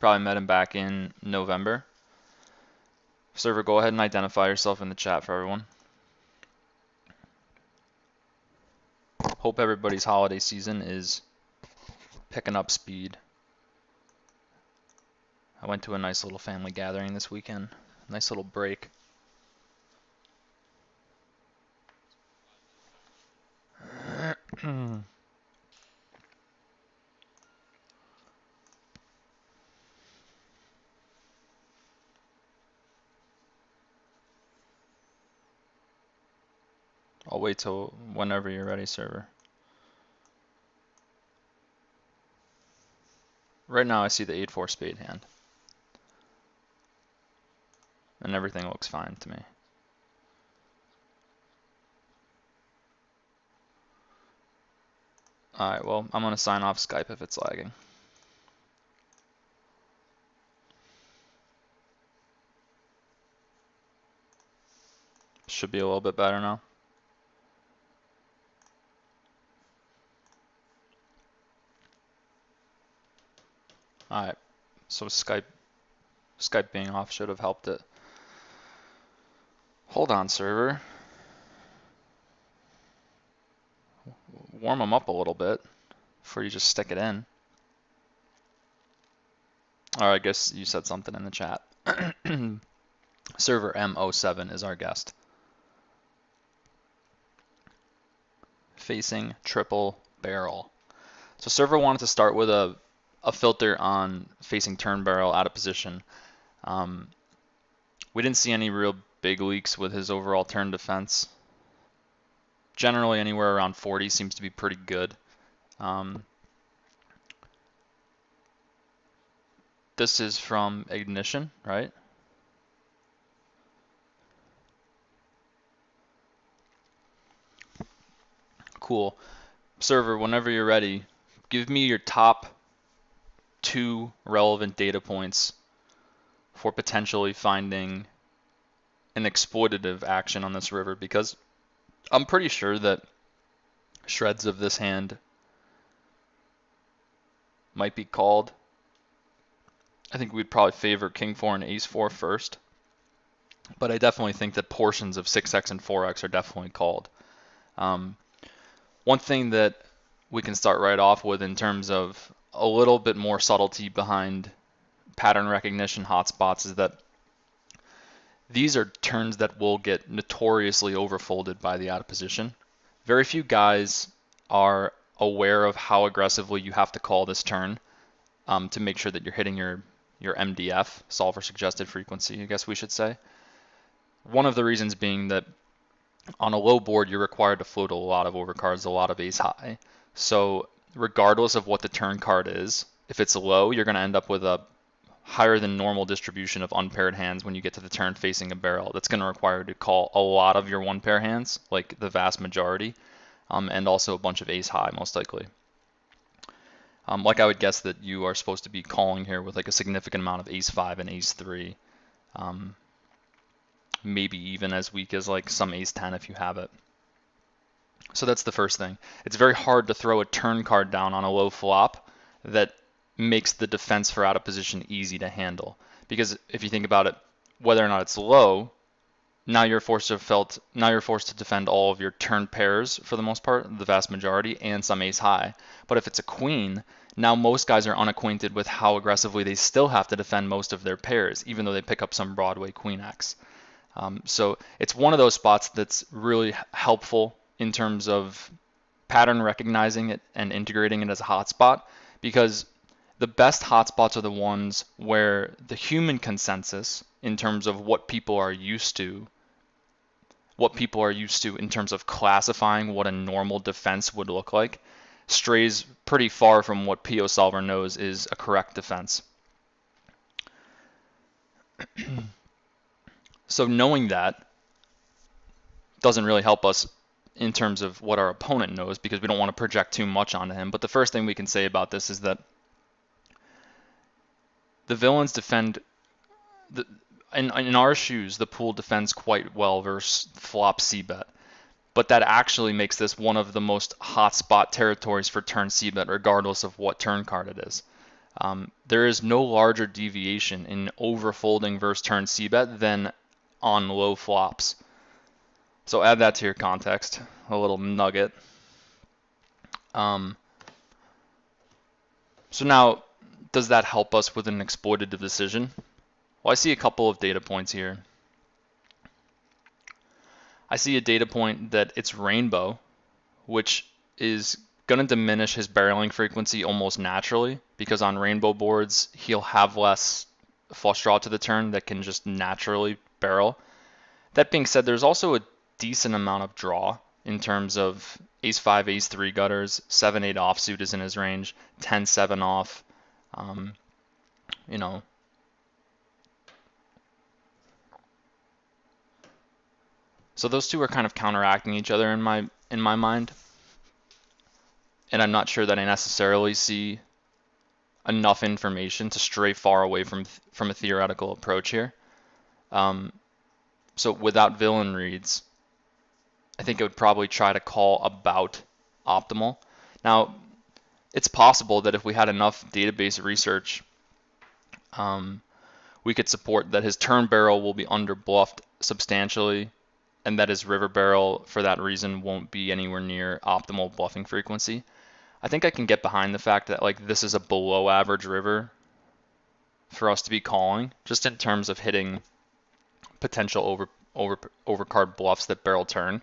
Probably met him back in November. Server, go ahead and identify yourself in the chat for everyone. Hope everybody's holiday season is picking up speed. I went to a nice little family gathering this weekend. Nice little break. I'll wait till whenever you're ready, server. Right now I see the 8-4 spade hand. And everything looks fine to me. Alright, well, I'm going to sign off Skype if it's lagging. Should be a little bit better now. Alright, so Skype being off should have helped it. Hold on, server. Warm them up a little bit before you just stick it in. Or I guess you said something in the chat. Server M07 is our guest. Facing triple barrel. So server wanted to start with a filter on facing turn barrel out of position. We didn't see any real big leaks with his overall turn defense. Generally anywhere around 40 seems to be pretty good. This is from Ignition, right? Cool. Server, whenever you're ready, give me your top 2 relevant data points for potentially finding an exploitative action on this river, because I'm pretty sure that shreds of this hand might be called. I think we'd probably favor King 4 and Ace 4 first, but I definitely think that portions of 6x and 4x are definitely called. One thing that we can start right off with in terms of a little bit more subtlety behind pattern recognition hotspots is that these are turns that will get notoriously overfolded by the out of position. Very few guys are aware of how aggressively you have to call this turn to make sure that you're hitting your MDF, solver suggested frequency, I guess we should say. One of the reasons being that on a low board, you're required to float a lot of overcards, a lot of ace high. So regardless of what the turn card is, if it's low, you're going to end up with a higher than normal distribution of unpaired hands when you get to the turn facing a barrel. That's going to require you to call a lot of your one pair hands, like the vast majority, and also a bunch of ace high, most likely. Like I would guess that you are supposed to be calling here with like a significant amount of ace 5 and ace 3. Maybe even as weak as like some ace 10 if you have it. So that's the first thing. It's very hard to throw a turn card down on a low flop that makes the defense for out of position easy to handle. Because if you think about it, whether or not it's low, now you're forced to defend all of your turn pairs for the most part, the vast majority, and some ace high. But if it's a queen, now most guys are unacquainted with how aggressively they still have to defend most of their pairs, even though they pick up some Broadway queen X. So it's one of those spots that's really helpful in terms of pattern recognizing it and integrating it as a hotspot, because the best hotspots are the ones where the human consensus in terms of what people are used to in terms of classifying what a normal defense would look like, strays pretty far from what PO Solver knows is a correct defense. So knowing that doesn't really help us in terms of what our opponent knows, because we don't want to project too much onto him. But the first thing we can say about this is that the villains defend, in our shoes, the pool defends quite well versus flop c-bet. But that actually makes this one of the most hotspot territories for turn c-bet, regardless of what turn card it is. There is no larger deviation in overfolding versus turn c-bet than on low flops. So add that to your context, a little nugget. So now, does that help us with an exploitative decision? Well, I see a couple of data points here. I see a data point that it's rainbow, which is going to diminish his barreling frequency almost naturally, because on rainbow boards, he'll have less flush draw to the turn that can just naturally barrel. That being said, there's also a decent amount of draw in terms of ace-5, ace-3 gutters, 7-8 offsuit is in his range, 10-7 off, you know. So those two are kind of counteracting each other in my mind. And I'm not sure that I necessarily see enough information to stray far away from a theoretical approach here. So without villain reads, I think I would probably try to call about optimal. Now, it's possible that if we had enough database research, we could support that his turn barrel will be under bluffed substantially, and that his river barrel, for that reason, won't be anywhere near optimal bluffing frequency. I think I can get behind the fact that like this is a below average river for us to be calling, just in terms of hitting potential overcard bluffs that barrel turn.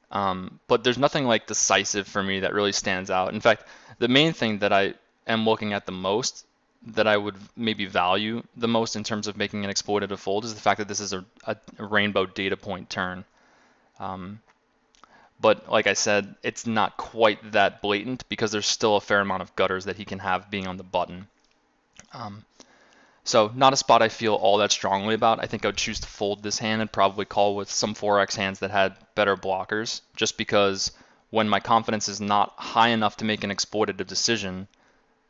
But there's nothing like decisive for me that really stands out. In fact, the main thing that I am looking at the most, that I would maybe value the most in terms of making an exploitative fold, is the fact that this is a rainbow data point turn. But like I said, it's not quite that blatant because there's still a fair amount of gutters that he can have being on the button. So not a spot I feel all that strongly about. I think I would choose to fold this hand and probably call with some 4x hands that had better blockers, just because when my confidence is not high enough to make an exploitative decision,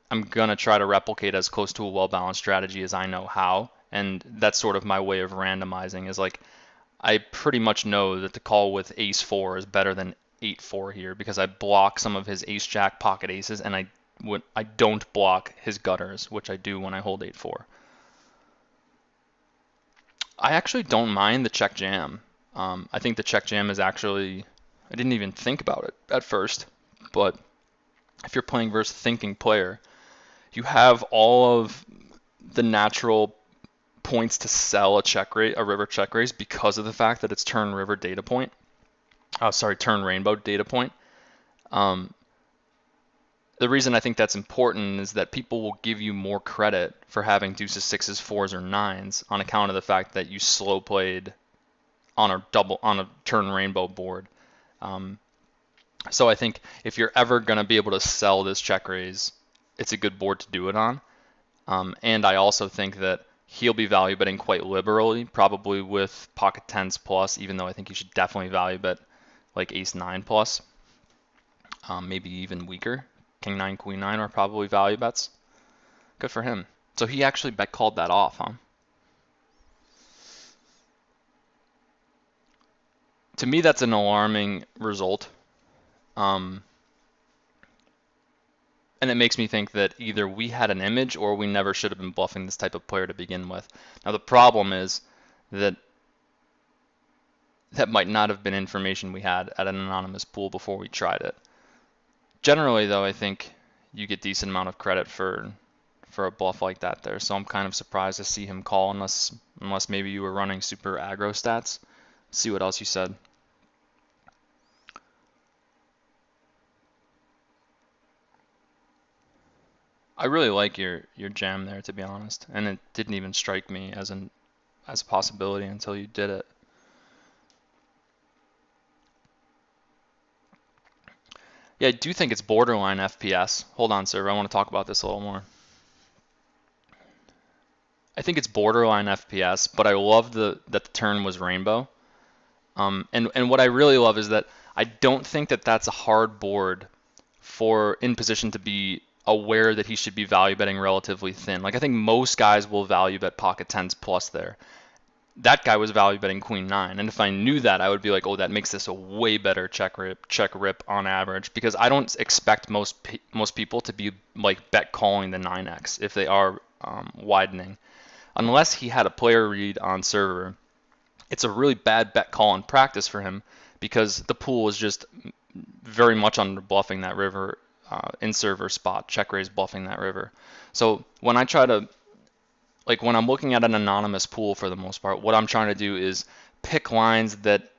I'm going to try to replicate as close to a well-balanced strategy as I know how. And that's sort of my way of randomizing, is like I pretty much know that the call with ace-4 is better than 8-4 here because I block some of his ace-jack pocket aces and I don't block his gutters, which I do when I hold 8-4. I actually don't mind the check jam. I think the check jam is actually, I didn't even think about it at first, but if you're playing versus thinking player, you have all of the natural points to sell a river check raise because of the fact that it's turn river data point. Turn rainbow data point. The reason I think that's important is that people will give you more credit for having deuces, sixes, fours, or nines on account of the fact that you slow played on a turn rainbow board. So I think if you're ever going to be able to sell this check raise, it's a good board to do it on. And I also think that he'll be value betting quite liberally, probably with pocket tens plus, even though I think you should definitely value bet like ace nine plus, maybe even weaker. King 9, Queen 9 are probably value bets. Good for him. So he actually bet called that off, huh? To me, that's an alarming result. And it makes me think that either we had an image or we never should have been bluffing this type of player to begin with. Now, the problem is that that might not have been information we had at an anonymous pool before we tried it. Generally, though, I think you get decent amount of credit for a bluff like that there. So I'm kind of surprised to see him call unless maybe you were running super aggro stats. Let's see what else you said. I really like your jam there, to be honest, and it didn't even strike me as a possibility until you did it. Yeah, I do think it's borderline FPS. Hold on, sir. I want to talk about this a little more. I think it's borderline FPS, but I love that the turn was rainbow. And what I really love is that I don't think that that's a hard board for in position to be aware that he should be value betting relatively thin. Like I think most guys will value bet pocket tens plus there. that guy was value betting queen nine, and if I knew that, I would be like, oh, that makes this a way better check rip on average, because I don't expect most people to be like bet calling the 9x if they are widening, unless he had a player read on server. It's a really bad bet call in practice for him because the pool is just very much under bluffing that river in server spot, check raise bluffing that river. So when I try to, like when I'm looking at an anonymous pool for the most part, what I'm trying to do is pick lines that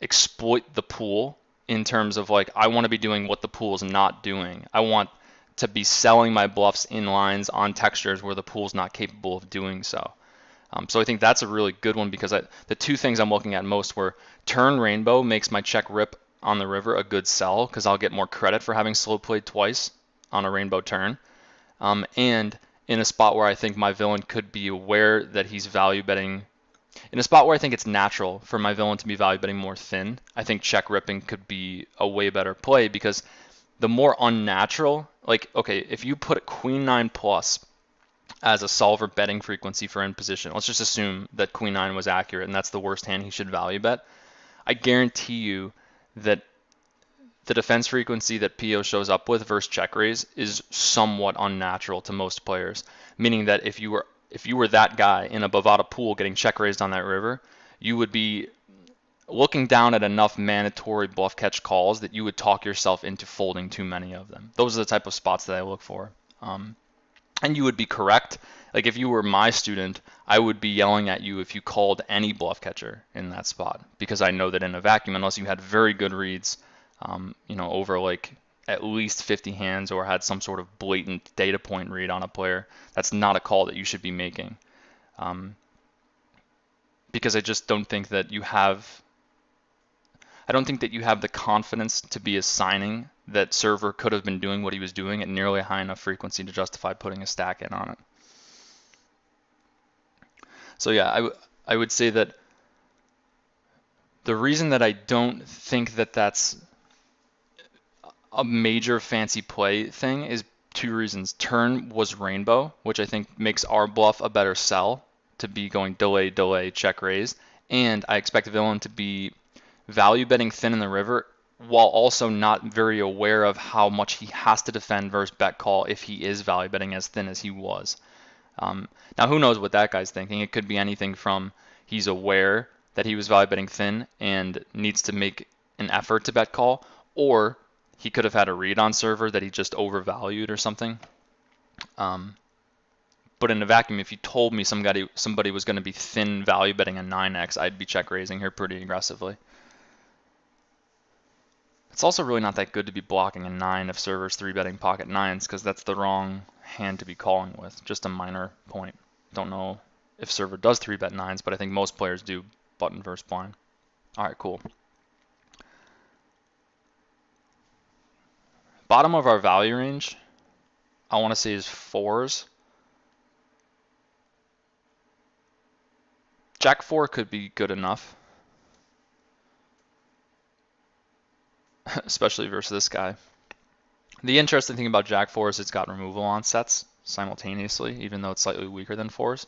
exploit the pool in terms of like, I want to be doing what the pool is not doing. I want to be selling my bluffs in lines on textures where the pool's not capable of doing so. So I think that's a really good one because the two things I'm looking at most were turn rainbow makes my check rip on the river a good sell because I'll get more credit for having slow played twice on a rainbow turn. And in a spot where I think my villain could be aware that he's value betting, in a spot where I think it's natural for my villain to be value betting more thin, I think check ripping could be a way better play because the more unnatural, like, okay, if you put a queen 9 plus as a solver betting frequency for in position, let's just assume that queen 9 was accurate and that's the worst hand he should value bet, I guarantee you that the defense frequency that PO shows up with versus check raise is somewhat unnatural to most players. Meaning that if you were that guy in a Bovada pool getting check raised on that river, you would be looking down at enough mandatory bluff catch calls that you would talk yourself into folding too many of them. Those are the type of spots that I look for. And you would be correct. Like if you were my student, I would be yelling at you if you called any bluff catcher in that spot because I know that in a vacuum, unless you had very good reads, over like at least 50 hands or had some sort of blatant data point read on a player, that's not a call that you should be making. Because I just don't think that you have the confidence to be assigning that server could have been doing what he was doing at nearly a high enough frequency to justify putting a stack in on it. So yeah, I would say that the reason that I don't think that that's a major fancy play thing is two reasons. Turn was rainbow, which I think makes our bluff a better sell to be going delay, check raise. And I expect the villain to be value betting thin in the river while also not very aware of how much he has to defend versus bet call if he is value betting as thin as he was. Now, who knows what that guy's thinking? It could be anything from he's aware that he was value betting thin and needs to make an effort to bet call, or he could have had a read on server that he just overvalued or something. But in a vacuum, if you told me somebody was going to be thin value betting a 9x, I'd be check raising here pretty aggressively. It's also really not that good to be blocking a 9 if server's 3-betting pocket 9s because that's the wrong hand to be calling with. Just a minor point. Don't know if server does 3-bet 9s, but I think most players do button versus blind. All right, cool. Bottom of our value range, I want to say is 4s. Jack 4 could be good enough, especially versus this guy. The interesting thing about Jack 4 is it's got removal on sets simultaneously, even though it's slightly weaker than 4s.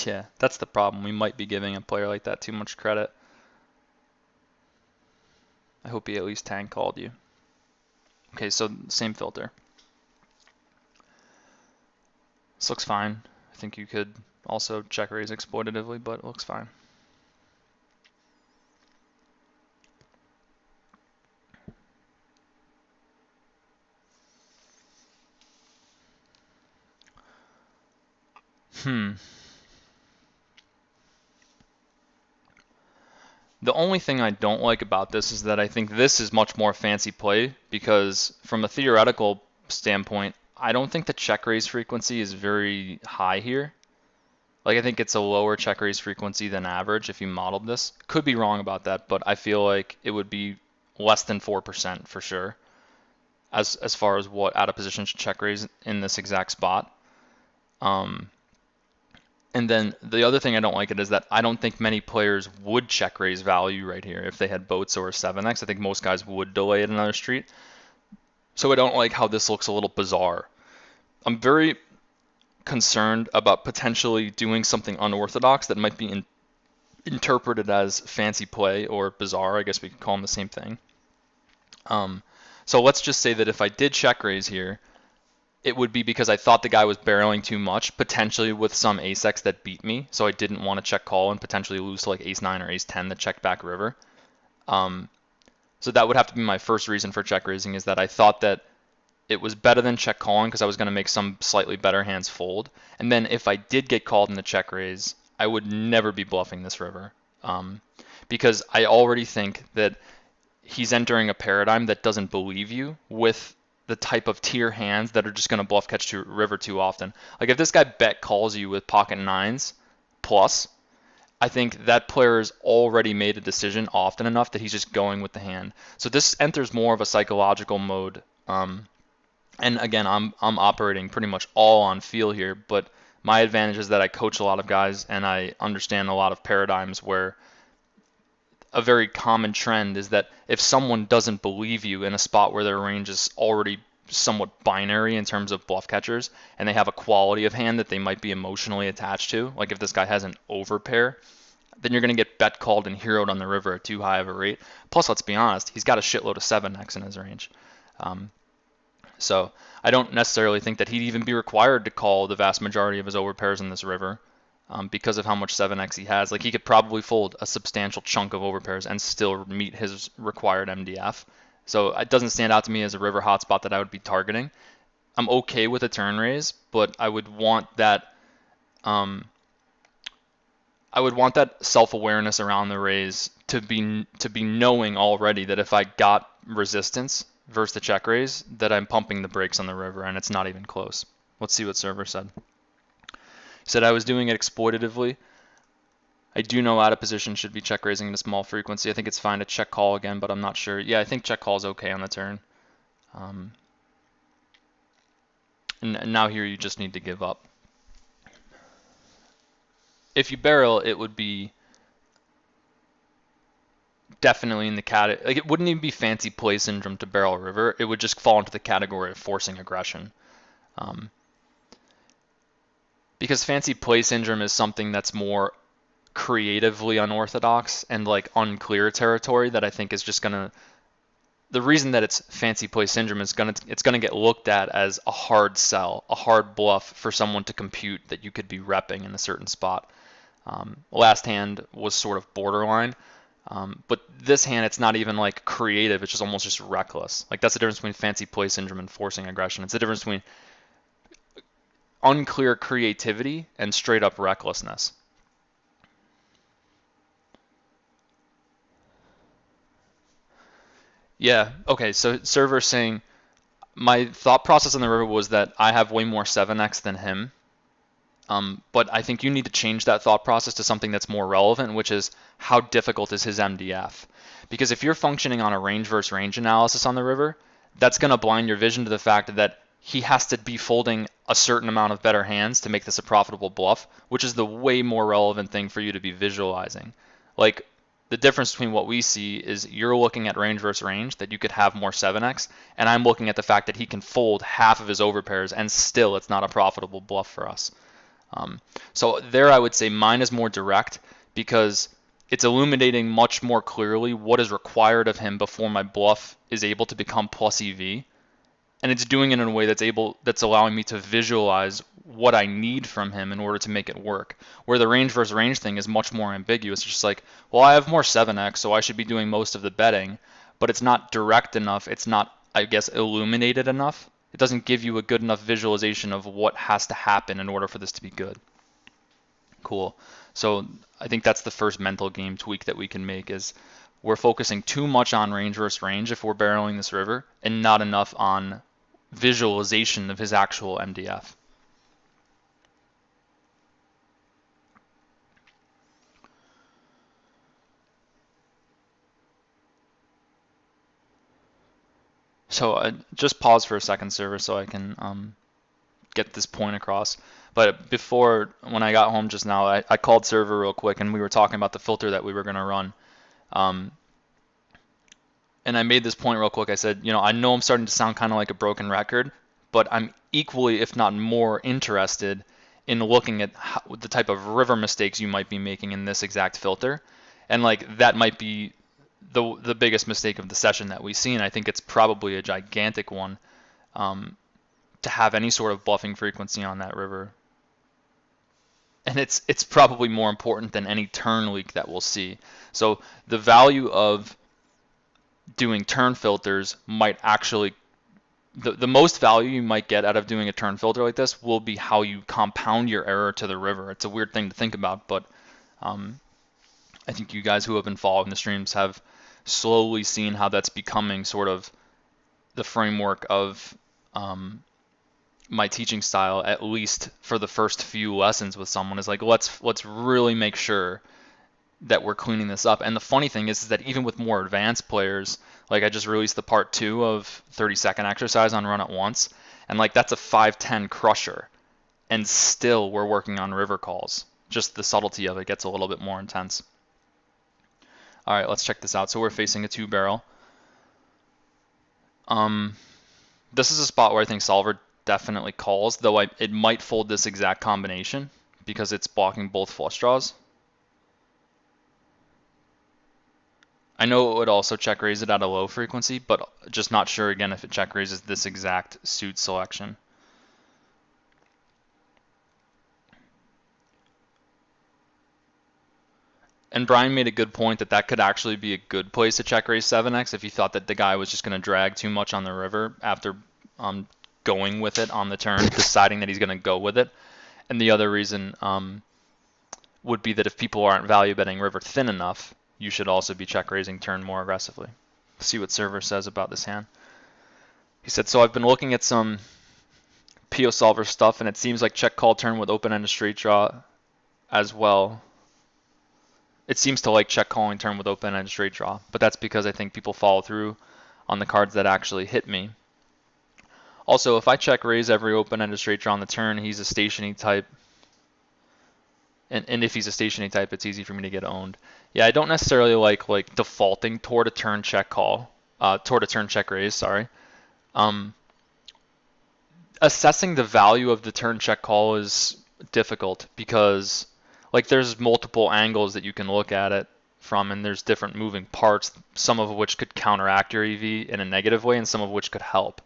Yeah, that's the problem. We might be giving a player like that too much credit. I hope he at least tank called you. Okay, so same filter. This looks fine. I think you could also check raise exploitatively, but it looks fine. The only thing I don't like about this is that I think this is much more fancy play because from a theoretical standpoint, I don't think the check raise frequency is very high here. Like I think it's a lower check raise frequency than average if you modeled this. Could be wrong about that, but I feel like it would be less than 4% for sure as far as what out of position should check raise in this exact spot. And then the other thing I don't like it is that I don't think many players would check raise value right here if they had boats or 7x. I think most guys would delay at another street. So I don't like how this looks a little bizarre. I'm very concerned about potentially doing something unorthodox that might be interpreted as fancy play or bizarre. I guess we could call them the same thing. Um, so let's just say that if I did check raise here, it would be because I thought the guy was barreling too much, potentially with some ace-x that beat me, so I didn't want to check call and potentially lose to like ace-9 or ace-10 that checked back river. Um, so that would have to be my first reason for check raising, is that I thought that it was better than check calling because I was going to make some slightly better hands fold. And then if I did get called in the check raise, I would never be bluffing this river, because I already think that he's entering a paradigm that doesn't believe you with the type of tier hands that are just going to bluff catch to river too often. Like if this guy bet calls you with pocket nines plus, I think that player has already made a decision often enough that he's just going with the hand. So this enters more of a psychological mode. And again, I'm operating pretty much all on feel here, but my advantage is that I coach a lot of guys and I understand a lot of paradigms where a very common trend is that if someone doesn't believe you in a spot where their range is already somewhat binary in terms of bluff catchers, and they have a quality of hand that they might be emotionally attached to, like if this guy has an overpair, then you're going to get bet called and heroed on the river at too high of a rate. Plus, let's be honest, he's got a shitload of 7x in his range. So I don't necessarily think that he'd even be required to call the vast majority of his overpairs in this river, because of how much 7x he has. Like he could probably fold a substantial chunk of overpairs and still meet his required MDF. So it doesn't stand out to me as a river hotspot that I would be targeting. I'm okay with a turn raise, but I would want that self-awareness around the raise to be knowing already that if I got resistance versus the check raise, that I'm pumping the brakes on the river and it's not even close. Let's see what server said. He said I was doing it exploitatively. I do know out of position should be check raising at a small frequency. I think it's fine to check call again, but I'm not sure. Yeah, I think check call is okay on the turn. And now here you just need to give up. If you barrel, it would be definitely in the category. Like it wouldn't even be fancy play syndrome to barrel river. It would just fall into the category of forcing aggression. Because fancy play syndrome is something that's more creatively unorthodox and like unclear territory that I think is just gonna. The reason that it's fancy play syndrome is it's gonna get looked at as a hard sell, a hard bluff for someone to compute that you could be repping in a certain spot. Last hand was sort of borderline, but this hand it's not even like creative. It's just almost just reckless. Like that's the difference between fancy play syndrome and forcing aggression. It's the difference between unclear creativity and straight up recklessness. Yeah, okay, so server saying my thought process on the river was that I have way more 7x than him. But I think you need to change that thought process to something that's more relevant, which is how difficult is his MDF? Because if you're functioning on a range versus range analysis on the river, that's going to blind your vision to the fact that he has to be folding a certain amount of better hands to make this a profitable bluff, which is the way more relevant thing for you to be visualizing. Like the difference between what we see is you're looking at range versus range that you could have more 7x, and I'm looking at the fact that he can fold half of his overpairs and still it's not a profitable bluff for us. So there I would say mine is more direct because it's illuminating much more clearly what is required of him before my bluff is able to become plus EV. And it's doing it in a way that's allowing me to visualize what I need from him in order to make it work. Where the range versus range thing is much more ambiguous. It's just like, well, I have more 7x, so I should be doing most of the betting, but it's not direct enough. It's not, I guess, illuminated enough. It doesn't give you a good enough visualization of what has to happen in order for this to be good. Cool. So I think that's the first mental game tweak that we can make is we're focusing too much on range versus range if we're barreling this river and not enough on visualization of his actual MDF. So just pause for a second, server, so I can get this point across. But before, when I got home just now, I called server real quick and we were talking about the filter that we were going to run. And I made this point real quick. I said, I know I'm starting to sound kind of like a broken record, but I'm equally, if not more, interested in looking at the type of river mistakes you might be making in this exact filter. And like that might be the biggest mistake of the session that we see, and I think it's probably a gigantic one, to have any sort of bluffing frequency on that river. And it's probably more important than any turn leak that we'll see. So the value of doing turn filters might actually, the most value you might get out of doing a turn filter like this will be how you compound your error to the river. It's a weird thing to think about, but I think you guys who have been following the streams have slowly seen how that's becoming sort of the framework of my teaching style, at least for the first few lessons with someone, is like, let's really make sure that we're cleaning this up. And the funny thing is that even with more advanced players, like I just released the part 2 of 30-second exercise on run at once, and like that's a 5-10 crusher, and still we're working on river calls. Just the subtlety of it gets a little bit more intense. All right, let's check this out. So we're facing a 2-barrel. This is a spot where I think solver definitely calls, though it might fold this exact combination because it's blocking both flush draws. I know it would also check raise it at a low frequency, but just not sure again if it check raises this exact suit selection. And Brian made a good point that could actually be a good place to check raise 7x if you thought that the guy was just going to drag too much on the river after going with it on the turn, deciding that he's going to go with it. And the other reason would be that if people aren't value betting river thin enough, you should also be check raising turn more aggressively. Let's see what server says about this hand. He said, so I've been looking at some PO solver stuff, and it seems like check call turn with open-ended straight draw as well. It seems to like check calling turn with open-ended straight draw, but that's because I think people follow through on the cards that actually hit me. Also, if I check raise every open-ended straight draw on the turn, he's a stationing type. And if he's a stationing type, it's easy for me to get owned. Yeah, I don't necessarily like defaulting toward a turn check call, toward a turn check raise, sorry. Assessing the value of the turn check call is difficult because like there's multiple angles that you can look at it from, and there's different moving parts, some of which could counteract your EV in a negative way and some of which could help.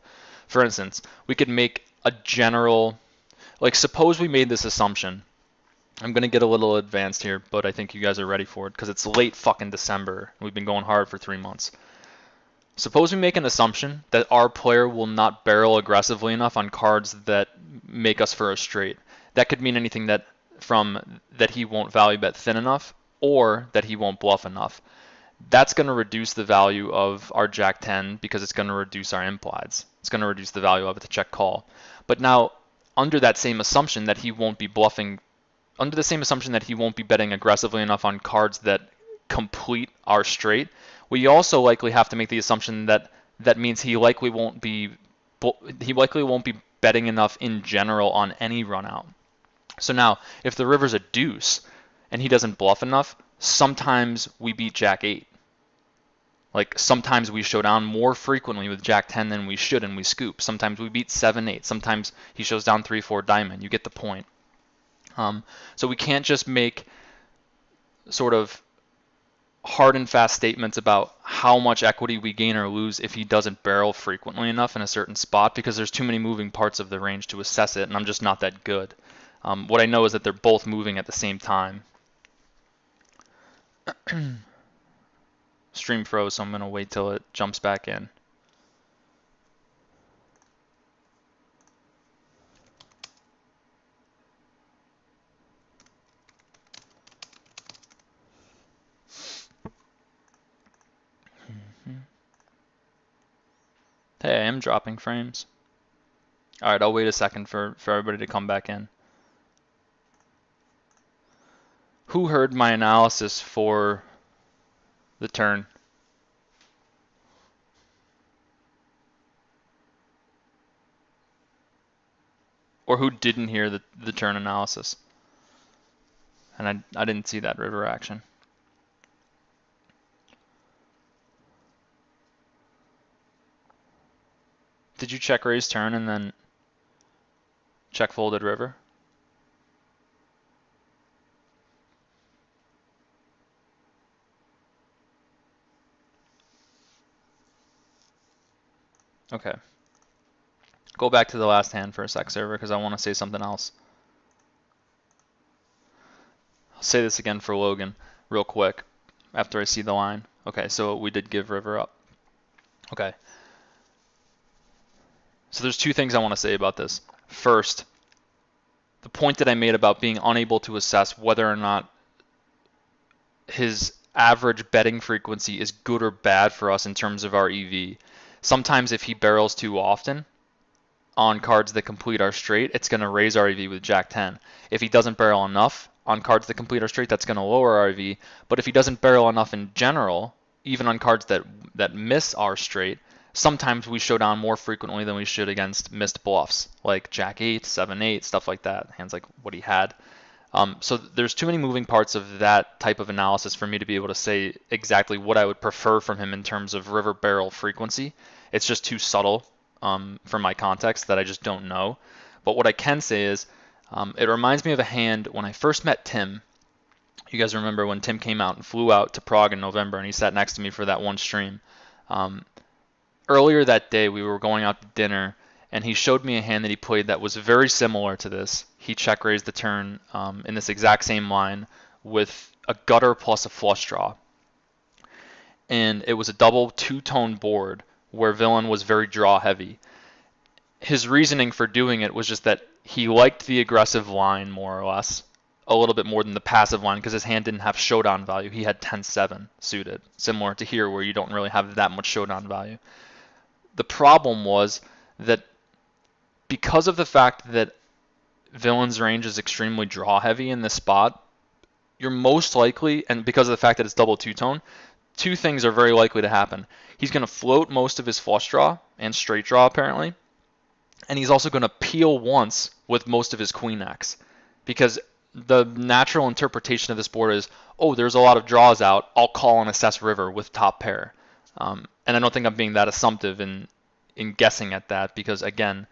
For instance, we could make a general, like suppose we made this assumption. I'm going to get a little advanced here, but I think you guys are ready for it because it's late fucking December. We've been going hard for 3 months. Suppose we make an assumption that our player will not barrel aggressively enough on cards that make us for a straight. That could mean anything that he won't value bet thin enough or that he won't bluff enough. That's going to reduce the value of our Jack 10 because it's going to reduce our implieds. It's going to reduce the value of it to check call. But now, under that same assumption that he won't be bluffing, under the same assumption that he won't be betting aggressively enough on cards that complete our straight, we also likely have to make the assumption that that means he likely won't be betting enough in general on any run out. So now, if the river's a deuce and he doesn't bluff enough, sometimes we beat Jack 8. Like sometimes we show down more frequently with Jack 10 than we should and we scoop. Sometimes we beat 7-8. Sometimes he shows down 3-4 diamond. You get the point. So we can't just make sort of hard and fast statements about how much equity we gain or lose if he doesn't barrel frequently enough in a certain spot because there's too many moving parts of the range to assess it, and I'm just not that good. What I know is that they're both moving at the same time. Stream froze, so I'm going to wait till it jumps back in. Hey, I am dropping frames. Alright, I'll wait a second for everybody to come back in. Who heard my analysis for the turn? Or who didn't hear the turn analysis? And I didn't see that river action. Did you check raise turn and then check folded river. Okay. Go back to the last hand for a sec, server, because I want to say something else. I'll say this again for Logan real quick after I see the line. Okay, so we did give river up. Okay. So there's two things I want to say about this. First, the point that I made about being unable to assess whether or not his average betting frequency is good or bad for us in terms of our EV. Sometimes if he barrels too often on cards that complete our straight, it's going to raise our EV with Jack 10. If he doesn't barrel enough on cards that complete our straight, that's going to lower our EV. But if he doesn't barrel enough in general, even on cards that miss our straight, sometimes we show down more frequently than we should against missed bluffs, like Jack 8, 7, 8, stuff like that, hands like what he had. So there's too many moving parts of that type of analysis for me to be able to say exactly what I would prefer from him in terms of river barrel frequency. It's just too subtle for my context that I just don't know. But what I can say is it reminds me of a hand when I first met Tim. You guys remember when Tim came out and flew out to Prague in November and he sat next to me for that one stream. Earlier that day we were going out to dinner and he showed me a hand that he played that was very similar to this. He check raised the turn in this exact same line with a gutter plus a flush draw. And it was a double two-tone board where villain was very draw heavy. His reasoning for doing it was just that he liked the aggressive line more or less, a little bit more than the passive line because his hand didn't have showdown value. He had 10-7 suited, similar to here where you don't really have that much showdown value. The problem was that because of the fact that villain's range is extremely draw heavy in this spot, you're most likely, and because of the fact that it's double two-tone, two things are very likely to happen. He's going to float most of his flush draw and straight draw apparently, and he's also going to peel once with most of his queen X, because the natural interpretation of this board is, oh, there's a lot of draws out, I'll call and assess river with top pair. And I don't think I'm being that assumptive in guessing at that because, again,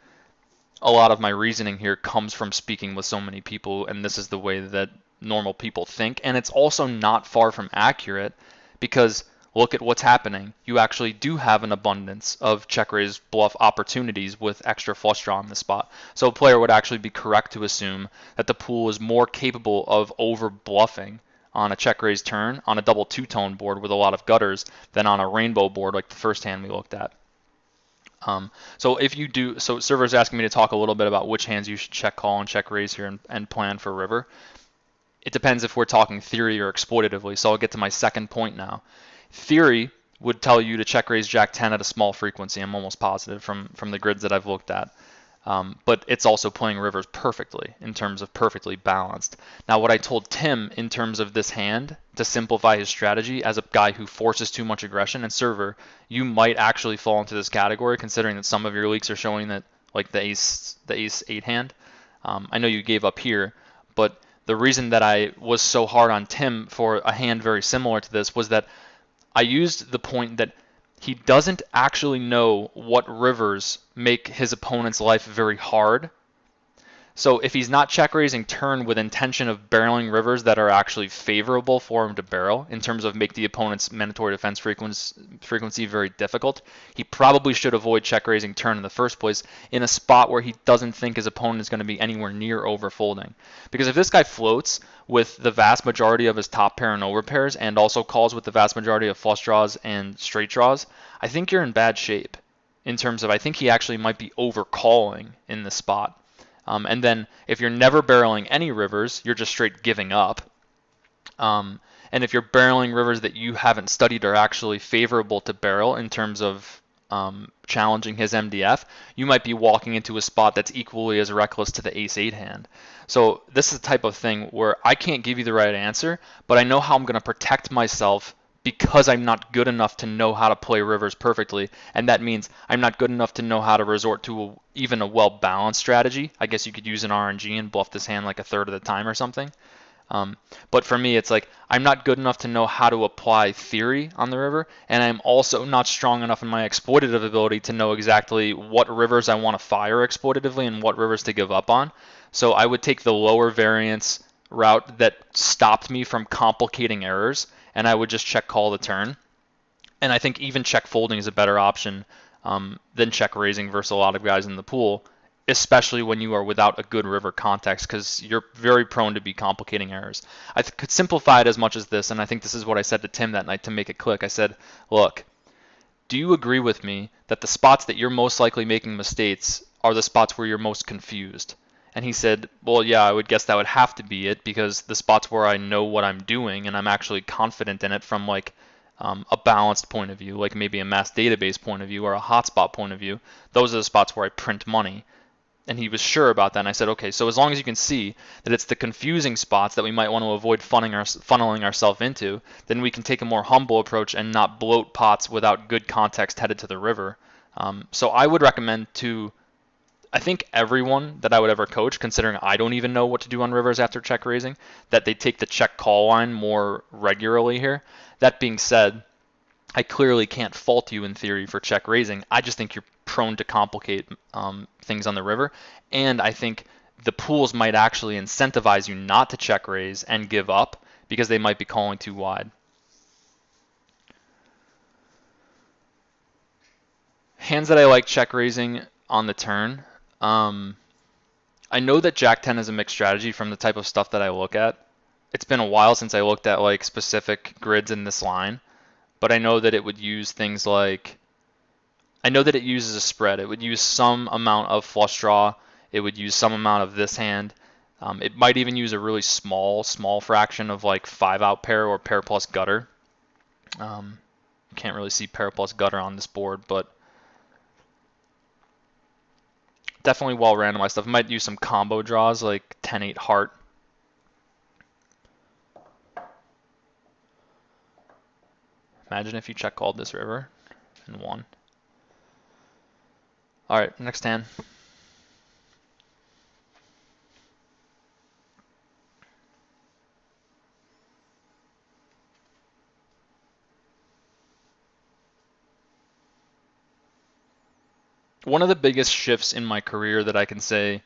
a lot of my reasoning here comes from speaking with so many people, and this is the way that normal people think. And it's also not far from accurate because look at what's happening. You actually do have an abundance of check raise bluff opportunities with extra flush draw in the spot. So a player would actually be correct to assume that the pool is more capable of over bluffing on a check raise turn on a double two-tone board with a lot of gutters than on a rainbow board like the first hand we looked at. So if you do, so server's asking me to talk a little bit about which hands you should check call and check raise here and plan for river. It depends if we're talking theory or exploitatively, so I'll get to my second point now. Theory would tell you to check raise Jack 10 at a small frequency, I'm almost positive from the grids that I've looked at. But it's also playing rivers perfectly in terms of perfectly balanced. Now what I told Tim in terms of this hand to simplify his strategy as a guy who forces too much aggression, and server, you might actually fall into this category considering that some of your leaks are showing that like the ace 8 hand. I know you gave up here, but the reason that I was so hard on Tim for a hand very similar to this was that I used the point that he doesn't actually know what rivers make his opponent's life very hard. So if he's not check raising turn with intention of barreling rivers that are actually favorable for him to barrel in terms of make the opponent's mandatory defense frequency very difficult, he probably should avoid check raising turn in the first place in a spot where he doesn't think his opponent is going to be anywhere near overfolding. Because if this guy floats with the vast majority of his top pair and over pairs and also calls with the vast majority of flush draws and straight draws, I think you're in bad shape in terms of I think he actually might be over calling in this spot. And then if you're never barreling any rivers, you're just straight giving up. And if you're barreling rivers that you haven't studied are actually favorable to barrel in terms of challenging his MDF, you might be walking into a spot that's equally as reckless to the ace-8 hand. So this is the type of thing where I can't give you the right answer, but I know how I'm going to protect myself because I'm not good enough to know how to play rivers perfectly, and that means I'm not good enough to know how to resort to even a well-balanced strategy. I guess you could use an RNG and bluff this hand like a third of the time or something. But for me, it's like I'm not good enough to know how to apply theory on the river, and I'm also not strong enough in my exploitative ability to know exactly what rivers I want to fire exploitatively and what rivers to give up on. So I would take the lower variance route that stopped me from complicating errors, and I would just check call the turn. And I think even check folding is a better option than check raising versus a lot of guys in the pool, especially when you are without a good river context, because you're very prone to be complicating errors. I could simplify it as much as this, and I think this is what I said to Tim that night to make it click. I said, look, do you agree with me that the spots that you're most likely making mistakes are the spots where you're most confused? And he said, well, yeah, I would guess that would have to be it, because the spots where I know what I'm doing and I'm actually confident in it from like a balanced point of view, like maybe a mass database point of view or a hotspot point of view, those are the spots where I print money. And he was sure about that. And I said, okay, so as long as you can see that it's the confusing spots that we might want to avoid funneling ourselves into, then we can take a more humble approach and not bloat pots without good context headed to the river. So I would recommend to, I think everyone that I would ever coach, considering I don't even know what to do on rivers after check raising, that they take the check call line more regularly here. That being said, I clearly can't fault you in theory for check raising. I just think you're prone to complicate things on the river, and I think the pools might actually incentivize you not to check raise and give up because they might be calling too wide. Hands that I like check raising on the turn. I know that Jack 10 is a mixed strategy from the type of stuff that I look at. It's been a while since I looked at like specific grids in this line, but I know that it would use things like, I know that it uses a spread. It would use some amount of flush draw. It would use some amount of this hand. It might even use a really small fraction of like 5-out pair or pair plus gutter. Can't really see pair plus gutter on this board, but definitely well randomized stuff. It might use some combo draws like 10-8 heart. Imagine if you check called this river and won. All right, next hand. One of the biggest shifts in my career that I can say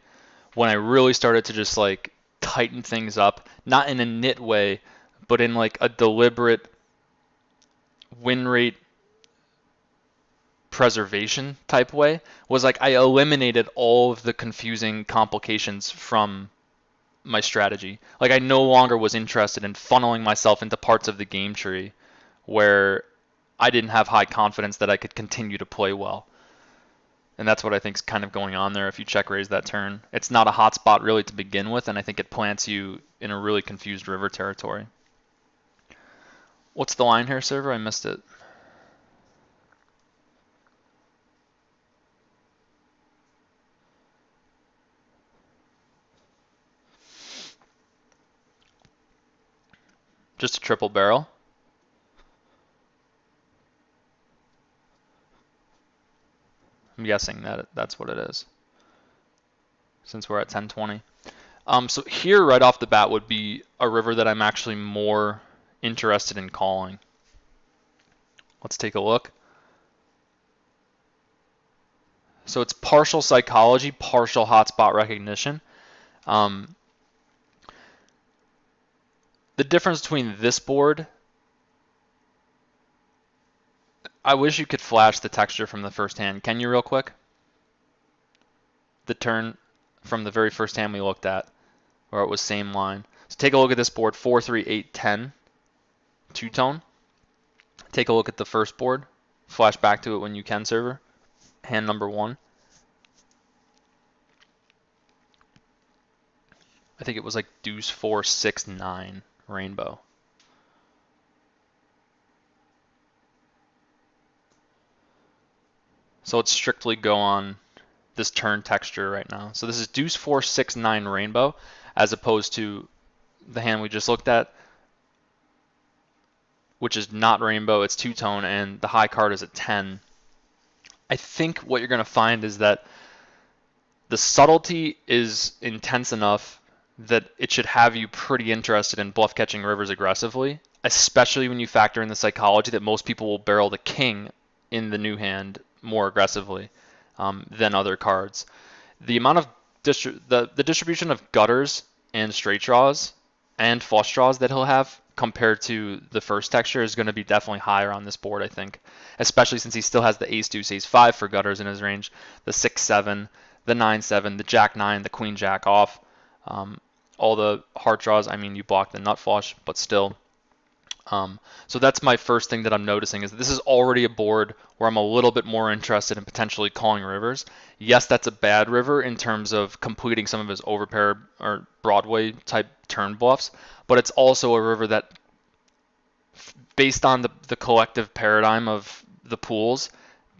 when I really started to just like tighten things up, not in a nit way, but in like a deliberate win rate preservation type way, was like I eliminated all of the confusing complications from my strategy. Like I no longer was interested in funneling myself into parts of the game tree where I didn't have high confidence that I could continue to play well. And that's what I think is kind of going on there if you check raise that turn. It's not a hot spot really to begin with, and I think it plants you in a really confused river territory. What's the line here, server? I missed it. Just a triple barrel. I'm guessing that that's what it is, since we're at 1020. So here right off the bat would be a river that I'm actually more interested in calling. Let's take a look. So it's partial psychology, partial hotspot recognition. The difference between this board, I wish you could flash the texture from the first hand. Can you real quick? The turn from the very first hand we looked at, where it was same line. So take a look at this board, 4, 3, 8, 10, two-tone. Take a look at the first board. Flash back to it when you can, server. Hand number 1. I think it was like deuce 4, 6, 9 rainbow. So let's strictly go on this turn texture right now. So this is deuce 4, 6, 9 rainbow, as opposed to the hand we just looked at, which is not rainbow, it's two-tone, and the high card is a 10. I think what you're going to find is that the subtlety is intense enough that it should have you pretty interested in bluff catching rivers aggressively, especially when you factor in the psychology that most people will barrel the king in the new hand more aggressively than other cards. The amount of the distribution of gutters and straight draws and flush draws that he'll have compared to the first texture is going to be definitely higher on this board, I think, especially since he still has the ace deuce ace 5 for gutters in his range, the 6-7, the 9-7, the jack 9, the queen jack off, all the heart draws. I mean, you block the nut flush, but still. So that's my first thing that I'm noticing is that this is already a board where I'm a little bit more interested in potentially calling rivers. Yes, that's a bad river in terms of completing some of his overpair or Broadway type turn bluffs, but it's also a river that, based on the collective paradigm of the pools,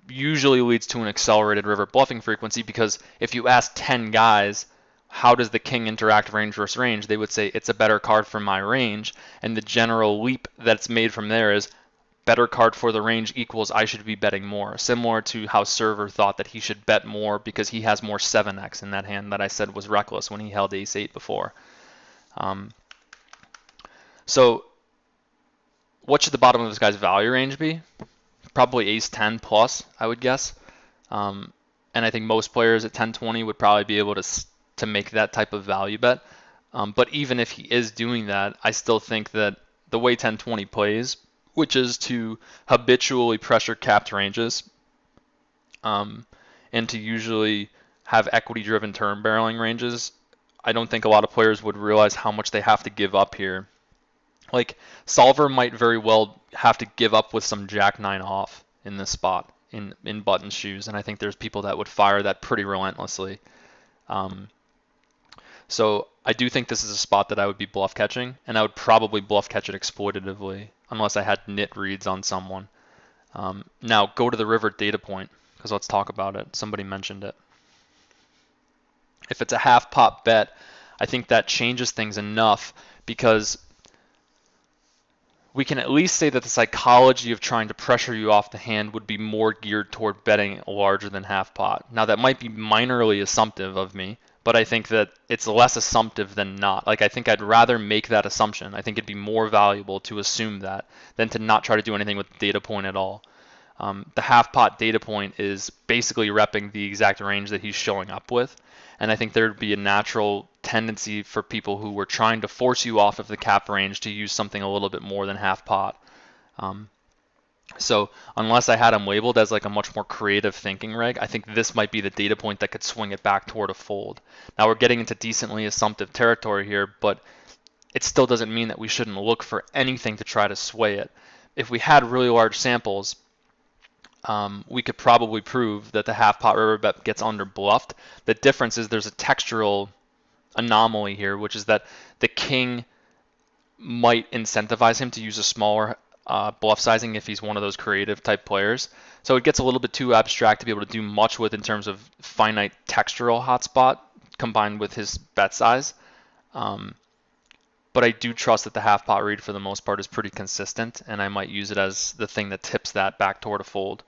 usually leads to an accelerated river bluffing frequency, because if you ask 10 guys, how does the king interact range versus range, they would say it's a better card for my range, and the general leap that's made from there is better card for the range equals I should be betting more, similar to how Server thought that he should bet more because he has more 7x in that hand that I said was reckless when he held ace-8 before. So what should the bottom of this guy's value range be? Probably ace-10 plus, I would guess. And I think most players at 10-20 would probably be able to make that type of value bet. But even if he is doing that, I still think that the way 10-20 plays, which is to habitually pressure capped ranges, and to usually have equity-driven turn barreling ranges, I don't think a lot of players would realize how much they have to give up here. Like, Solver might very well have to give up with some Jack 9 off in this spot, in button shoes, and I think there's people that would fire that pretty relentlessly. So I do think this is a spot that I would be bluff catching, and I would probably bluff catch it exploitatively, unless I had nit reads on someone. Now, go to the river data point, because let's talk about it. Somebody mentioned it. If it's a half pot bet, I think that changes things enough, because we can at least say that the psychology of trying to pressure you off the hand would be more geared toward betting larger than half pot. Now, that might be minorly assumptive of me, but I think that it's less assumptive than not. Like, I think I'd rather make that assumption. I think it'd be more valuable to assume that than to not try to do anything with the data point at all. The half pot data point is basically repping the exact range that he's showing up with, and I think there'd be a natural tendency for people who were trying to force you off of the cap range to use something a little bit more than half pot. So unless I had him labeled as like a much more creative thinking reg, I think this might be the data point that could swing it back toward a fold. Now we're getting into decently assumptive territory here, but it still doesn't mean that we shouldn't look for anything to try to sway it. If we had really large samples, we could probably prove that the half pot river bet gets under bluffed. The difference is there's a textural anomaly here, which is that the king might incentivize him to use a smaller bluff sizing if he's one of those creative type players. So it gets a little bit too abstract to be able to do much with in terms of finite textural hotspot combined with his bet size. But I do trust that the half pot read for the most part is pretty consistent, and I might use it as the thing that tips that back toward a fold.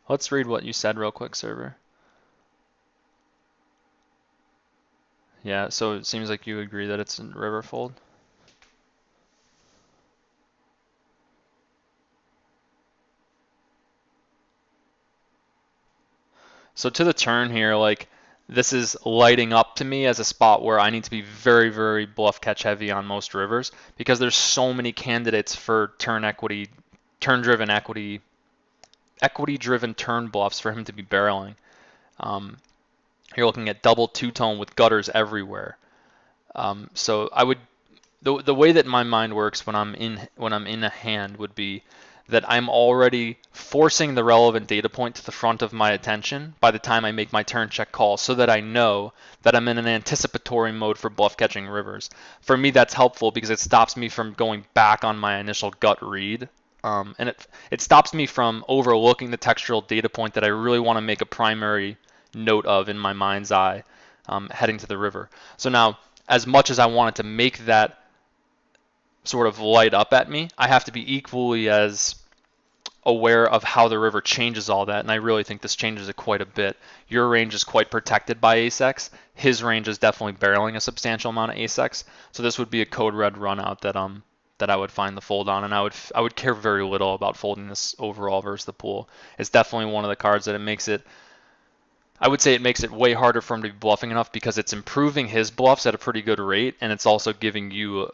Let's read what you said real quick, Server. Yeah, so it seems like you agree that it's a river fold. So to the turn here, like, this is lighting up to me as a spot where I need to be very, very bluff catch heavy on most rivers, because there's so many candidates for turn equity, turn-driven equity, equity-driven turn bluffs for him to be barreling. You're looking at double two-tone with gutters everywhere. So I would, the way that my mind works when I'm in a hand would be that I'm already forcing the relevant data point to the front of my attention by the time I make my turn check call, so that I know that I'm in an anticipatory mode for bluff catching rivers. For me, that's helpful because it stops me from going back on my initial gut read. And it stops me from overlooking the textural data point that I really want to make a primary note of in my mind's eye heading to the river. So now, as much as I want it to make that sort of light up at me, I have to be equally as aware of how the river changes all that, and I really think this changes it quite a bit. Your range is quite protected by Asex. His range is definitely barreling a substantial amount of Asex, so this would be a code red run out that I would find the fold on, and I would care very little about folding this overall versus the pool. It's definitely one of the cards that it makes it. I would say it makes it way harder for him to be bluffing enough because it's improving his bluffs at a pretty good rate, and it's also giving you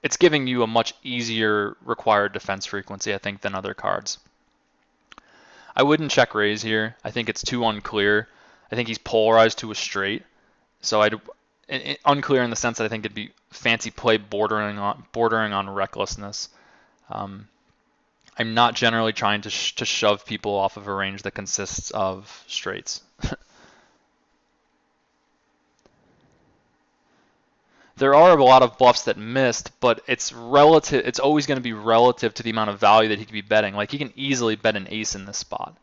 it's giving you a much easier required defense frequency, I think, than other cards. I wouldn't check raise here. I think it's too unclear. I think he's polarized to a straight. So unclear in the sense that I think it'd be fancy play bordering on recklessness. I'm not generally trying to shove people off of a range that consists of straights. There are a lot of bluffs that missed, but it's relative. It's always going to be relative to the amount of value that he could be betting. Like he can easily bet an ace in this spot.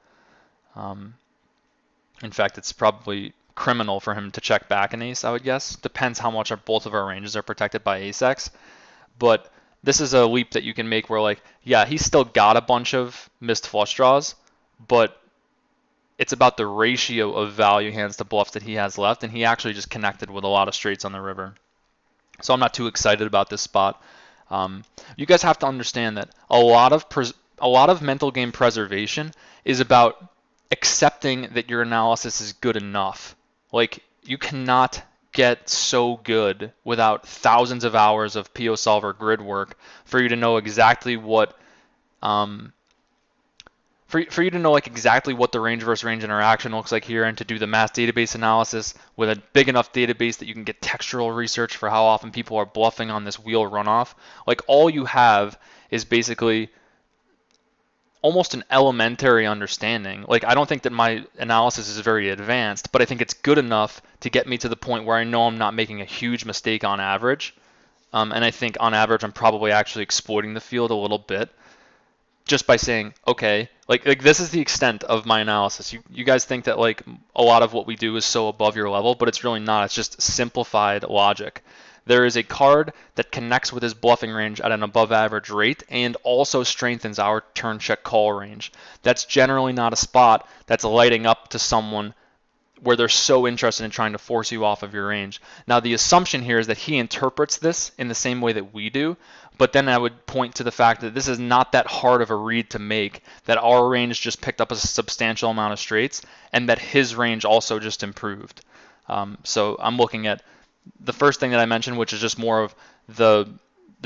In fact, it's probably criminal for him to check back an ace, I would guess. Depends how much both of our ranges are protected by ace-x. But this is a leap that you can make where, like, yeah, he's still got a bunch of missed flush draws, but it's about the ratio of value hands to bluffs that he has left, and he actually just connected with a lot of straights on the river. So I'm not too excited about this spot. You guys have to understand that a lot of mental game preservation is about accepting that your analysis is good enough. Like, you cannot get so good without thousands of hours of PO solver grid work for you to know exactly what for you to know like exactly what the range versus range interaction looks like here, and to do the mass database analysis with a big enough database that you can get textual research for how often people are bluffing on this wheel runoff. Like, all you have is basically almost an elementary understanding. Like, I don't think that my analysis is very advanced, but I think it's good enough to get me to the point where I know I'm not making a huge mistake on average. And I think on average I'm probably actually exploiting the field a little bit, just by saying, okay, like this is the extent of my analysis. You guys think that like a lot of what we do is so above your level, but it's really not. It's just simplified logic. There is a card that connects with his bluffing range at an above average rate and also strengthens our turn check call range. That's generally not a spot that's lighting up to someone where they're so interested in trying to force you off of your range. Now, the assumption here is that he interprets this in the same way that we do, but then I would point to the fact that this is not that hard of a read to make, that our range just picked up a substantial amount of straights, and that his range also just improved. So I'm looking at the first thing that I mentioned, which is just more of the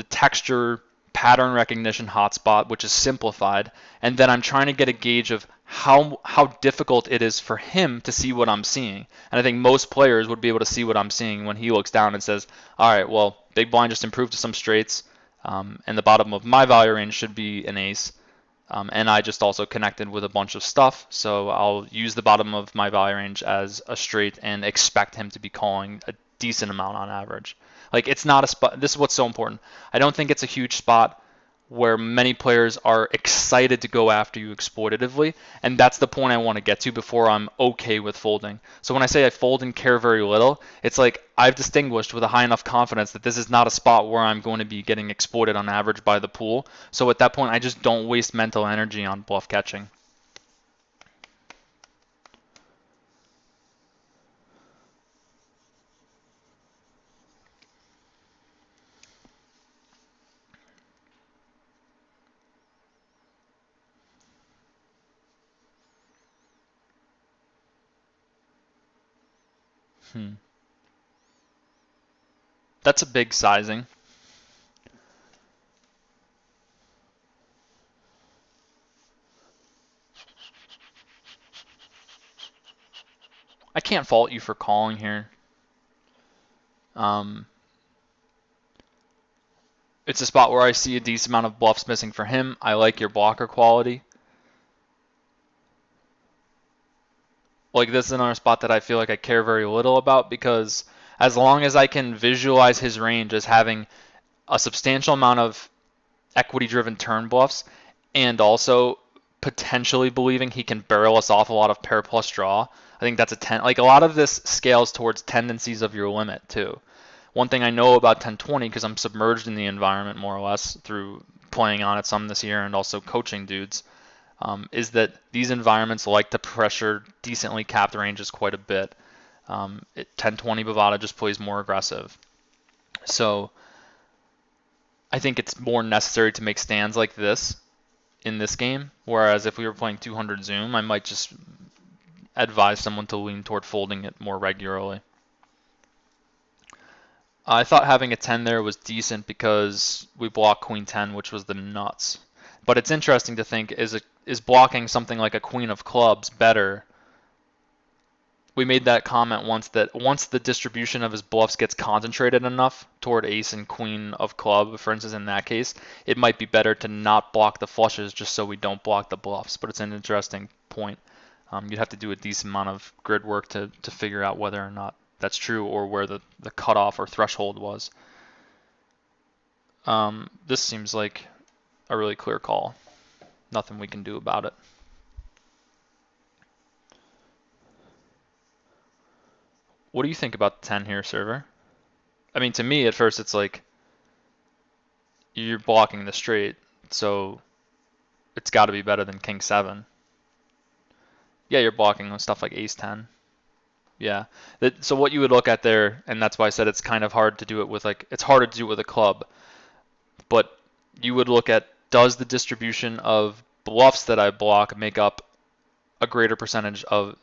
texture pattern recognition hotspot, which is simplified, and then I'm trying to get a gauge of how difficult it is for him to see what I'm seeing. And I think most players would be able to see what I'm seeing when he looks down and says, all right, well, big blind just improved to some straights, and the bottom of my value range should be an ace. And I just also connected with a bunch of stuff, so I'll use the bottom of my value range as a straight and expect him to be calling a decent amount on average. Like, it's not a spot. This is what's so important. I don't think it's a huge spot where many players are excited to go after you exploitatively, and that's the point I want to get to before I'm okay with folding. So when I say I fold and care very little, it's like I've distinguished with a high enough confidence that this is not a spot where I'm going to be getting exploited on average by the pool. So at that point, I just don't waste mental energy on bluff catching. That's a big sizing. I can't fault you for calling here. It's a spot where I see a decent amount of bluffs missing for him. I like your blocker quality. Like, this is another spot that I feel like I care very little about, because as long as I can visualize his range as having a substantial amount of equity-driven turn bluffs and also potentially believing he can barrel us off a lot of pair plus draw. I think that's a 10. Like a lot of this scales towards tendencies of your limit too. One thing I know about 1020, because I'm submerged in the environment more or less through playing on it some this year and also coaching dudes, is that these environments like to pressure decently capped ranges quite a bit. 1020 Bovada just plays more aggressive. So I think it's more necessary to make stands like this in this game, whereas if we were playing 200 Zoom, I might just advise someone to lean toward folding it more regularly. I thought having a 10 there was decent because we blocked Queen 10, which was the nuts. But it's interesting to think, is blocking something like a Queen of Clubs better? We made that comment once, that once the distribution of his bluffs gets concentrated enough toward Ace and Queen of Club, for instance, in that case, it might be better to not block the flushes just so we don't block the bluffs. But it's an interesting point. You'd have to do a decent amount of grid work to figure out whether or not that's true or where the cutoff or threshold was. This seems like a really clear call. Nothing we can do about it. What do you think about the 10 here, server? I mean, to me, at first, it's like you're blocking the straight, so it's got to be better than King 7. Yeah, you're blocking stuff like Ace 10. Yeah. So what you would look at there, and that's why I said it's kind of hard to do it with, like, it's harder to do it with a club, but you would look at, does the distribution of bluffs that I block make up a greater percentage of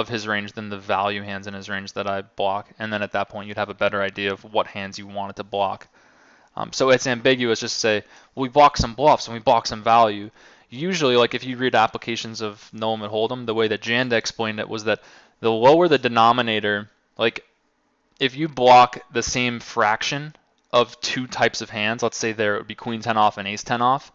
his range than the value hands in his range that I block? And then at that point, you'd have a better idea of what hands you wanted to block. So it's ambiguous just to say, well, we block some bluffs and we block some value. Usually, like if you read applications of No Limit Hold'em, the way that Janda explained it was that the lower the denominator, like if you block the same fraction of two types of hands, let's say there would be Queen 10 off and Ace 10 off,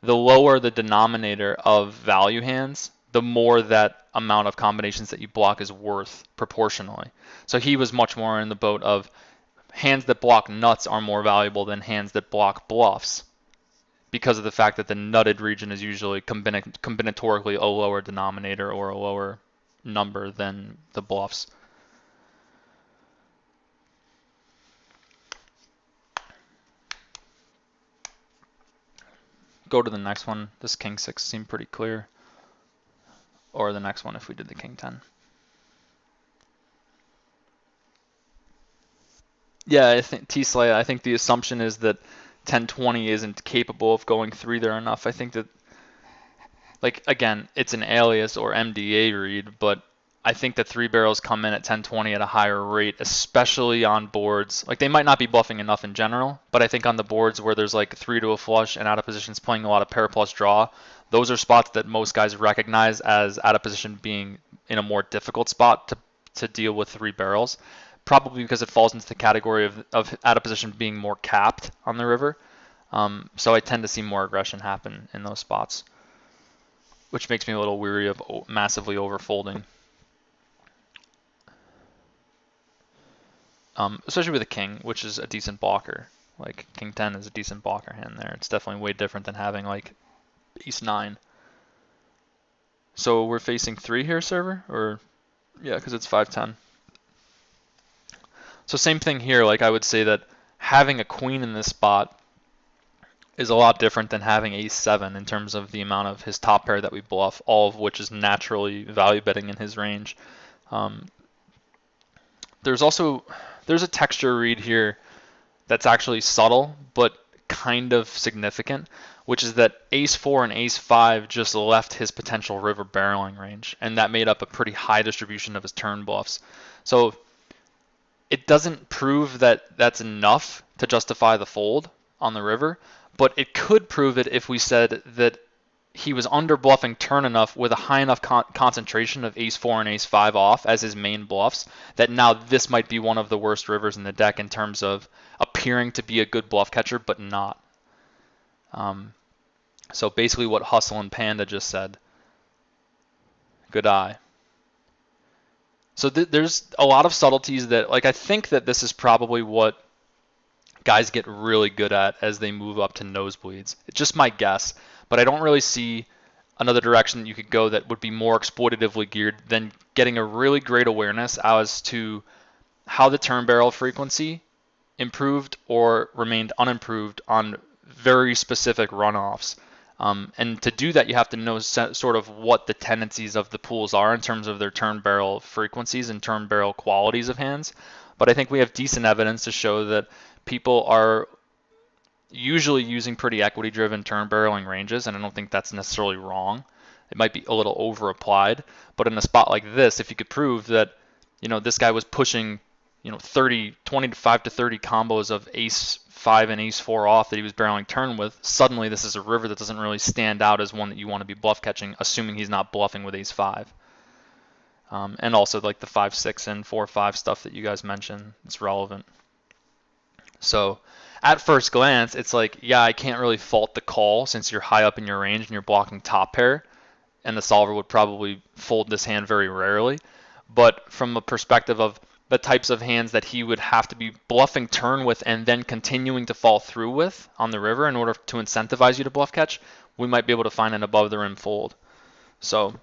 the lower the denominator of value hands, the more that amount of combinations that you block is worth proportionally. So he was much more in the boat of hands that block nuts are more valuable than hands that block bluffs, because of the fact that the nutted region is usually combinatorically a lower denominator or a lower number than the bluffs. Go to the next one. This King 6 seemed pretty clear. Or the next one if we did the King 10. Yeah, I think T-Slay, I think the assumption is that 1020 isn't capable of going 3 there enough. I think that, like, again, it's an alias or MDA read, but I think that 3 barrels come in at 1020 at a higher rate, especially on boards. Like, they might not be bluffing enough in general, but I think on the boards where there's like 3 to a flush and out of positions playing a lot of pair plus draw, those are spots that most guys recognize as out of position being in a more difficult spot to deal with 3 barrels. Probably because it falls into the category of out of position being more capped on the river. So I tend to see more aggression happen in those spots, which makes me a little weary of massively overfolding. Especially with a king, which is a decent blocker. Like King 10 is a decent blocker hand there. It's definitely way different than having like Ace 9. So we're facing 3 here, server? Or yeah, because it's 5-10. So same thing here, like I would say that having a queen in this spot is a lot different than having Ace 7 in terms of the amount of his top pair that we bluff, all of which is naturally value betting in his range. There's a texture read here that's actually subtle, but kind of significant, which is that Ace 4 and Ace 5 just left his potential river barreling range, and that made up a pretty high distribution of his turn bluffs. So it doesn't prove that that's enough to justify the fold on the river, but it could prove it if we said that he was under bluffing turn enough with a high enough concentration of Ace 4 and Ace 5 off as his main bluffs that now this might be one of the worst rivers in the deck in terms of appearing to be a good bluff catcher, but not. So basically what Hustle and Panda just said. Good eye. So there's a lot of subtleties that, like, I think that this is probably what guys get really good at as they move up to nosebleeds. It's just my guess, but I don't really see another direction you could go that would be more exploitatively geared than getting a really great awareness as to how the turn barrel frequency improved or remained unimproved on very specific runoffs. And to do that, you have to know sort of what the tendencies of the pools are in terms of their turn barrel frequencies and turn barrel qualities of hands. But I think we have decent evidence to show that people are usually using pretty equity driven turn barreling ranges, and I don't think that's necessarily wrong. It might be a little over applied, but in a spot like this, if you could prove that, this guy was pushing, 25 to 30 combos of ace 5 and ace 4 off that he was barreling turn with, suddenly this is a river that doesn't really stand out as one that you want to be bluff catching, assuming he's not bluffing with ace 5. And also like the 5-6 and 4-5 stuff that you guys mentioned, it's relevant. So at first glance, it's like, yeah, I can't really fault the call since you're high up in your range and you're blocking top pair, and the solver would probably fold this hand very rarely. But from a perspective of the types of hands that he would have to be bluffing turn with and then continuing to fall through with on the river in order to incentivize you to bluff catch, we might be able to find an above the rim fold. So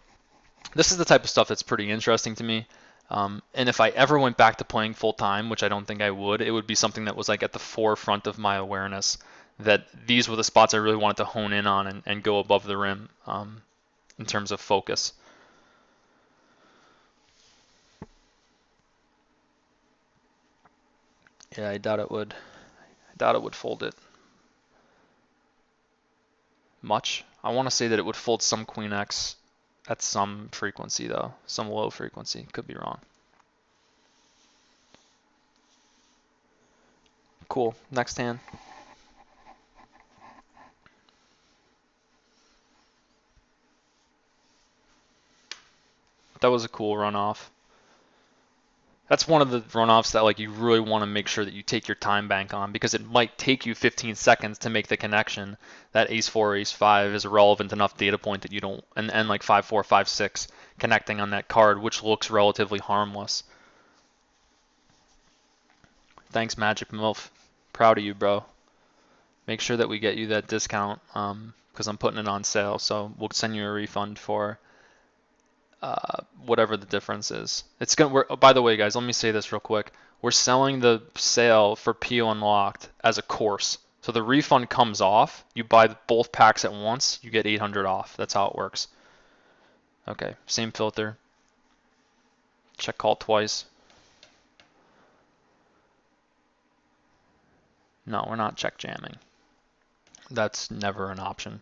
this is the type of stuff that's pretty interesting to me. And if I ever went back to playing full time, which I don't think I would, it would be something that was like at the forefront of my awareness, that these were the spots I really wanted to hone in on and go above the rim in terms of focus. Yeah, I doubt it would fold it much. I want to say that it would fold some queen X at some frequency though, some low frequency. Could be wrong. Cool. Next hand. That was a cool runoff. That's one of the runoffs that like you really want to make sure that you take your time bank on, because it might take you 15 seconds to make the connection. That ace 4, ace 5 is a relevant enough data point that you don't, and like 5 4 5 6 connecting on that card, which looks relatively harmless. Thanks, Magic MILF. Proud of you, bro. Make sure that we get you that discount because I'm putting it on sale. So we'll send you a refund for whatever the difference is. It's gonna. By the way, guys, let me say this real quick. We're selling the sale for PO Unlocked as a course. So the refund comes off. You buy both packs at once, you get 800 off. That's how it works. Okay, same filter. Check call twice. No, we're not check jamming. That's never an option.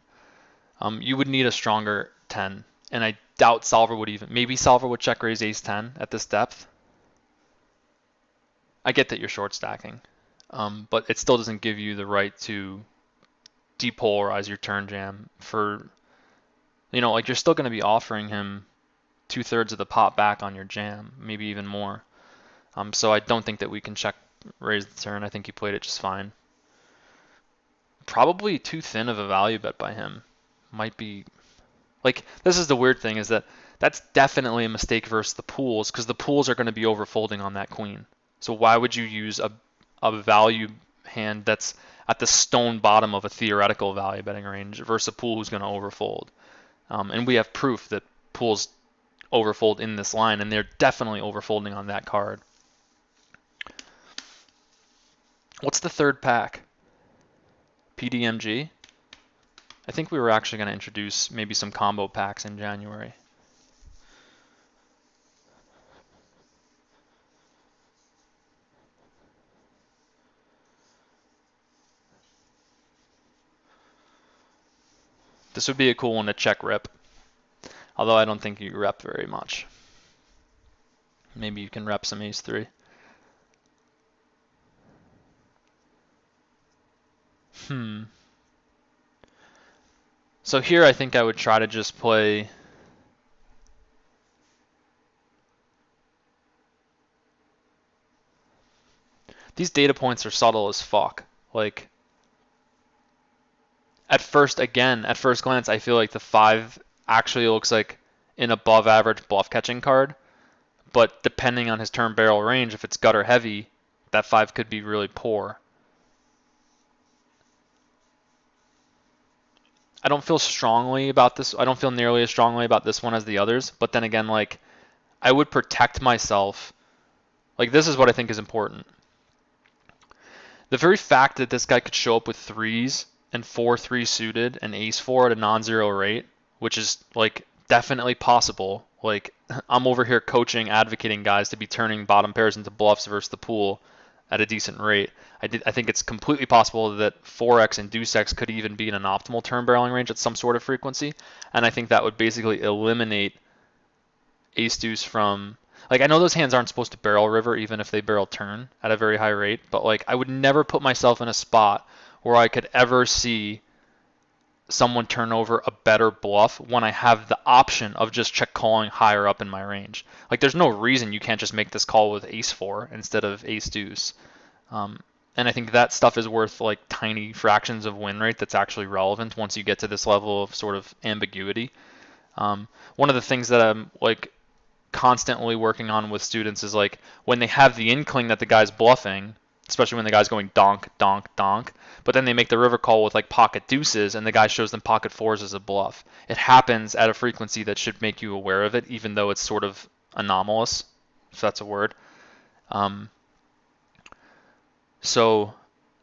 You would need a stronger 10, and I doubt solver would even. Maybe solver would check raise ace 10 at this depth. I get that you're short stacking, but it still doesn't give you the right to depolarize your turn jam for, like you're still going to be offering him 2/3 of the pot back on your jam, maybe even more. So I don't think that we can check raise the turn. I think he played it just fine. Probably too thin of a value bet by him. Might be, like, this is the weird thing, is that that's definitely a mistake versus the pools, because the pools are going to be overfolding on that queen. So why would you use a value hand that's at the stone bottom of a theoretical value betting range versus a pool who's going to overfold? And we have proof that pools overfold in this line, and they're definitely overfolding on that card. What's the third pack? PDMG? I think we were actually going to introduce maybe some combo packs in January. This would be a cool one to check rep, although I don't think you rep very much. Maybe you can rep some ace 3. So here I think I would try to just play these data points are subtle as fuck. Like at first glance, I feel like the 5 actually looks like an above average bluff catching card, but depending on his turn barrel range, if it's gutter heavy, that 5 could be really poor. I don't feel strongly about this. I don't feel nearly as strongly about this one as the others. But then again, like I would protect myself. Like this is what I think is important. The very fact that this guy could show up with threes and 4-3 suited and ace-4 at a non-zero rate, which is like definitely possible. Like I'm over here coaching, advocating guys to be turning bottom pairs into bluffs versus the pool at a decent rate. I think it's completely possible that 4x and deuce x could even be in an optimal turn barreling range at some sort of frequency, and I think that would basically eliminate ace deuce from, like, I know those hands aren't supposed to barrel river even if they barrel turn at a very high rate, but like I would never put myself in a spot where I could ever see someone turn over a better bluff when I have the option of just check calling higher up in my range. Like there's no reason you can't just make this call with ace 4 instead of ace deuce. And I think that stuff is worth like tiny fractions of win rate that's actually relevant once you get to this level of sort of ambiguity. One of the things that I'm like constantly working on with students is like when they have the inkling that the guy's bluffing, especially when the guy's going donk, donk, donk, but then they make the river call with like pocket deuces and the guy shows them pocket fours as a bluff. It happens at a frequency that should make you aware of it, even though it's sort of anomalous, if that's a word. So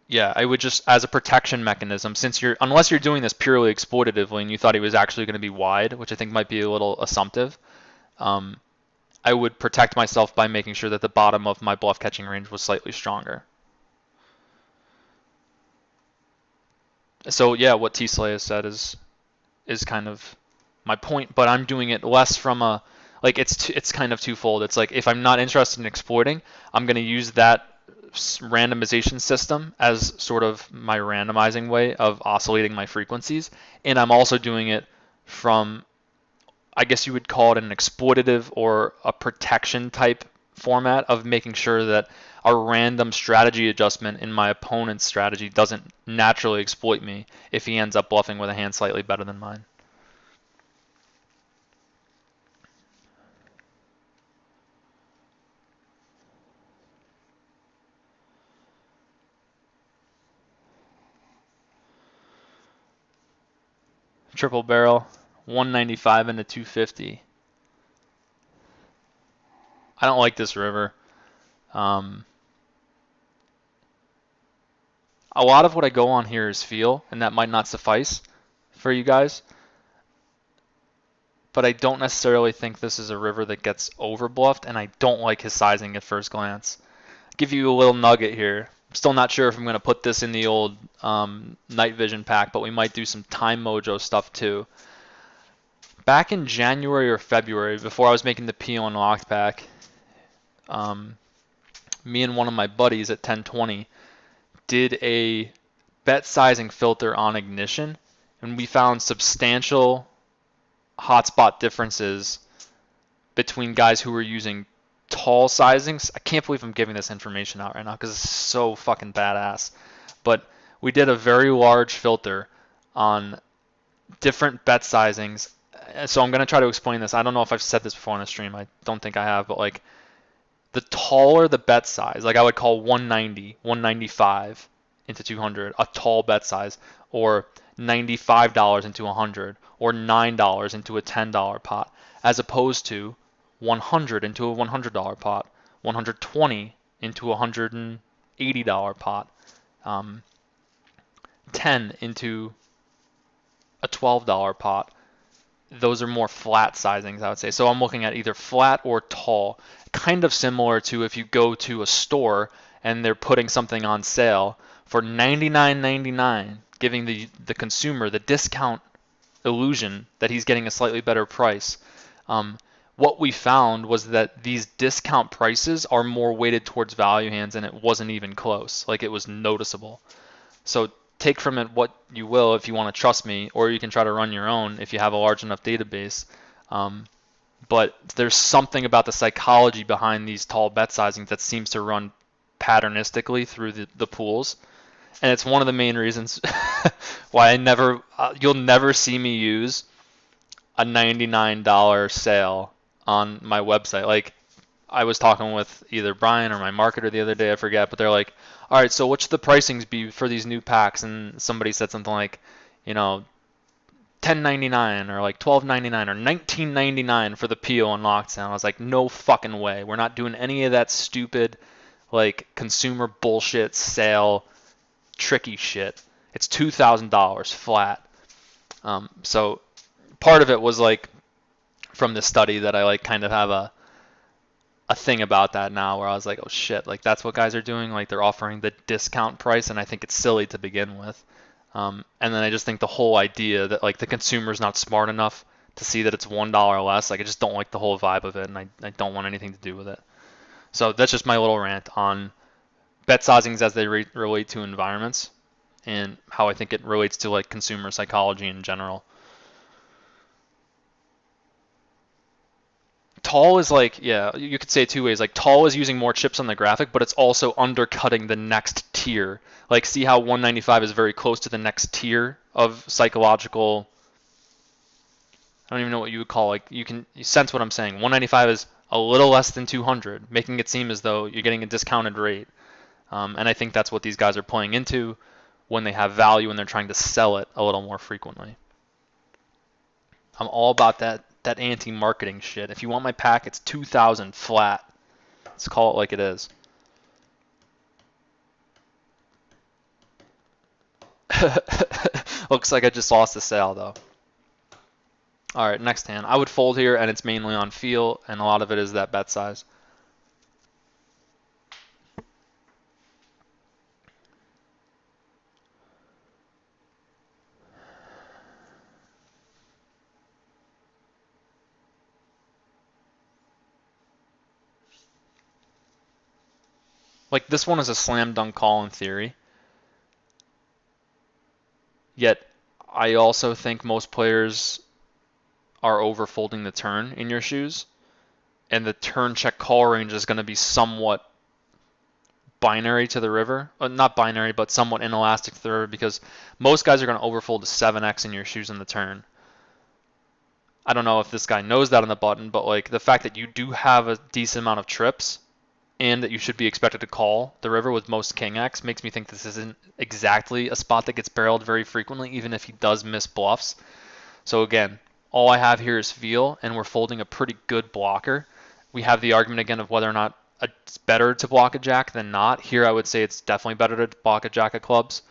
yeah, I would just, as a protection mechanism, since unless you're doing this purely exploitatively and you thought he was actually going to be wide, which I think might be a little assumptive, I would protect myself by making sure that the bottom of my bluff catching range was slightly stronger. So yeah, what T-Slay has said is kind of my point, but I'm doing it less from a, like it's kind of twofold. It's like if I'm not interested in exploiting, I'm going to use that randomization system as sort of my randomizing way of oscillating my frequencies, and I'm also doing it from, I guess you would call it an exploitative or a protection type format of making sure that a random strategy adjustment in my opponent's strategy doesn't naturally exploit me if he ends up bluffing with a hand slightly better than mine. Triple barrel, 195 into 250. I don't like this river. A lot of what I go on here is feel, and that might not suffice for you guys. But I don't necessarily think this is a river that gets overbluffed, and I don't like his sizing at first glance. I'll give you a little nugget here. I'm still not sure if I'm going to put this in the old night vision pack, but we might do some time mojo stuff too. Back in January or February, before I was making the P Unlocked pack, me and one of my buddies at 1020 did a bet sizing filter on ignition, and we found substantial hotspot differences between guys who were using tall sizings. I can't believe I'm giving this information out right now because it's so fucking badass. But we did a very large filter on different bet sizings. So I'm going to try to explain this. I don't know if I've said this before on a stream. I don't think I have, but like the taller the bet size, like I would call 190, 195 into 200 a tall bet size, or $95 into 100, or $9 into a $10 pot, as opposed to 100 into a $100 pot, 120 into a $180 pot, 10 into a $12 pot. Those are more flat sizings, I would say. So I'm looking at either flat or tall, kind of similar to if you go to a store and they're putting something on sale for $99.99, giving the consumer the discount illusion that he's getting a slightly better price. What we found was that these discount prices are more weighted towards value hands, and it wasn't even close. Like, it was noticeable. So take from it what you will if you want to trust me, or you can try to run your own if you have a large enough database. But there's something about the psychology behind these tall bet sizings that seems to run patternistically through the pools. And it's one of the main reasons why you'll never see me use a $99 sale on my website. Like, I was talking with either Brian or my marketer the other day, I forget, but they're like, all right, so what should the pricings be for these new packs? And somebody said something like, you know, $10.99 or like $12.99 or $19.99 for the PO on lockdown. I was like, no fucking way. We're not doing any of that stupid like consumer bullshit sale tricky shit. It's $2,000 flat. So part of it was like from the study that I like kind of have a thing about that now where I was like, oh shit, like that's what guys are doing. Like they're offering the discount price, and I think it's silly to begin with. And then I just think the whole idea that like the consumer's not smart enough to see that it's $1 less, like I just don't like the whole vibe of it, and I don't want anything to do with it. So that's just my little rant on bet sizings as they relate to environments and how I think it relates to like consumer psychology in general. Tall is like, yeah, you could say it two ways. Like tall is using more chips on the graphic, but it's also undercutting the next tier. Like see how 195 is very close to the next tier of psychological. I don't even know what you would call, like you sense what I'm saying. 195 is a little less than 200, making it seem as though you're getting a discounted rate. And I think that's what these guys are playing into when they have value and they're trying to sell it a little more frequently. I'm all about that anti-marketing shit. If you want my pack, it's 2,000 flat. Let's call it like it is. Looks like I just lost the sale though. All right, next hand. I would fold here, and it's mainly on feel, and a lot of it is that bet size. Like this one is a slam dunk call in theory. Yet I also think most players are overfolding the turn in your shoes, and the turn check call range is going to be somewhat binary to the river. Not binary, but somewhat inelastic to the river, because most guys are going to overfold to 7x in your shoes in the turn. I don't know if this guy knows that on the button, but like the fact that you do have a decent amount of trips and that you should be expected to call the river with most king X makes me think this isn't exactly a spot that gets barreled very frequently, even if he does miss bluffs. So again, all I have here is feel, and we're folding a pretty good blocker. We have the argument again of whether or not it's better to block a jack than not. Here I would say it's definitely better to block a jack of clubs,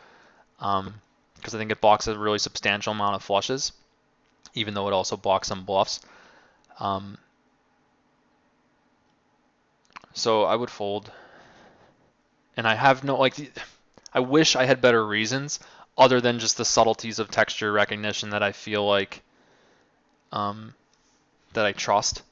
because I think it blocks a really substantial amount of flushes, even though it also blocks some bluffs. So I would fold. And I have no, like, I wish I had better reasons other than just the subtleties of texture recognition that I feel like, that I trust.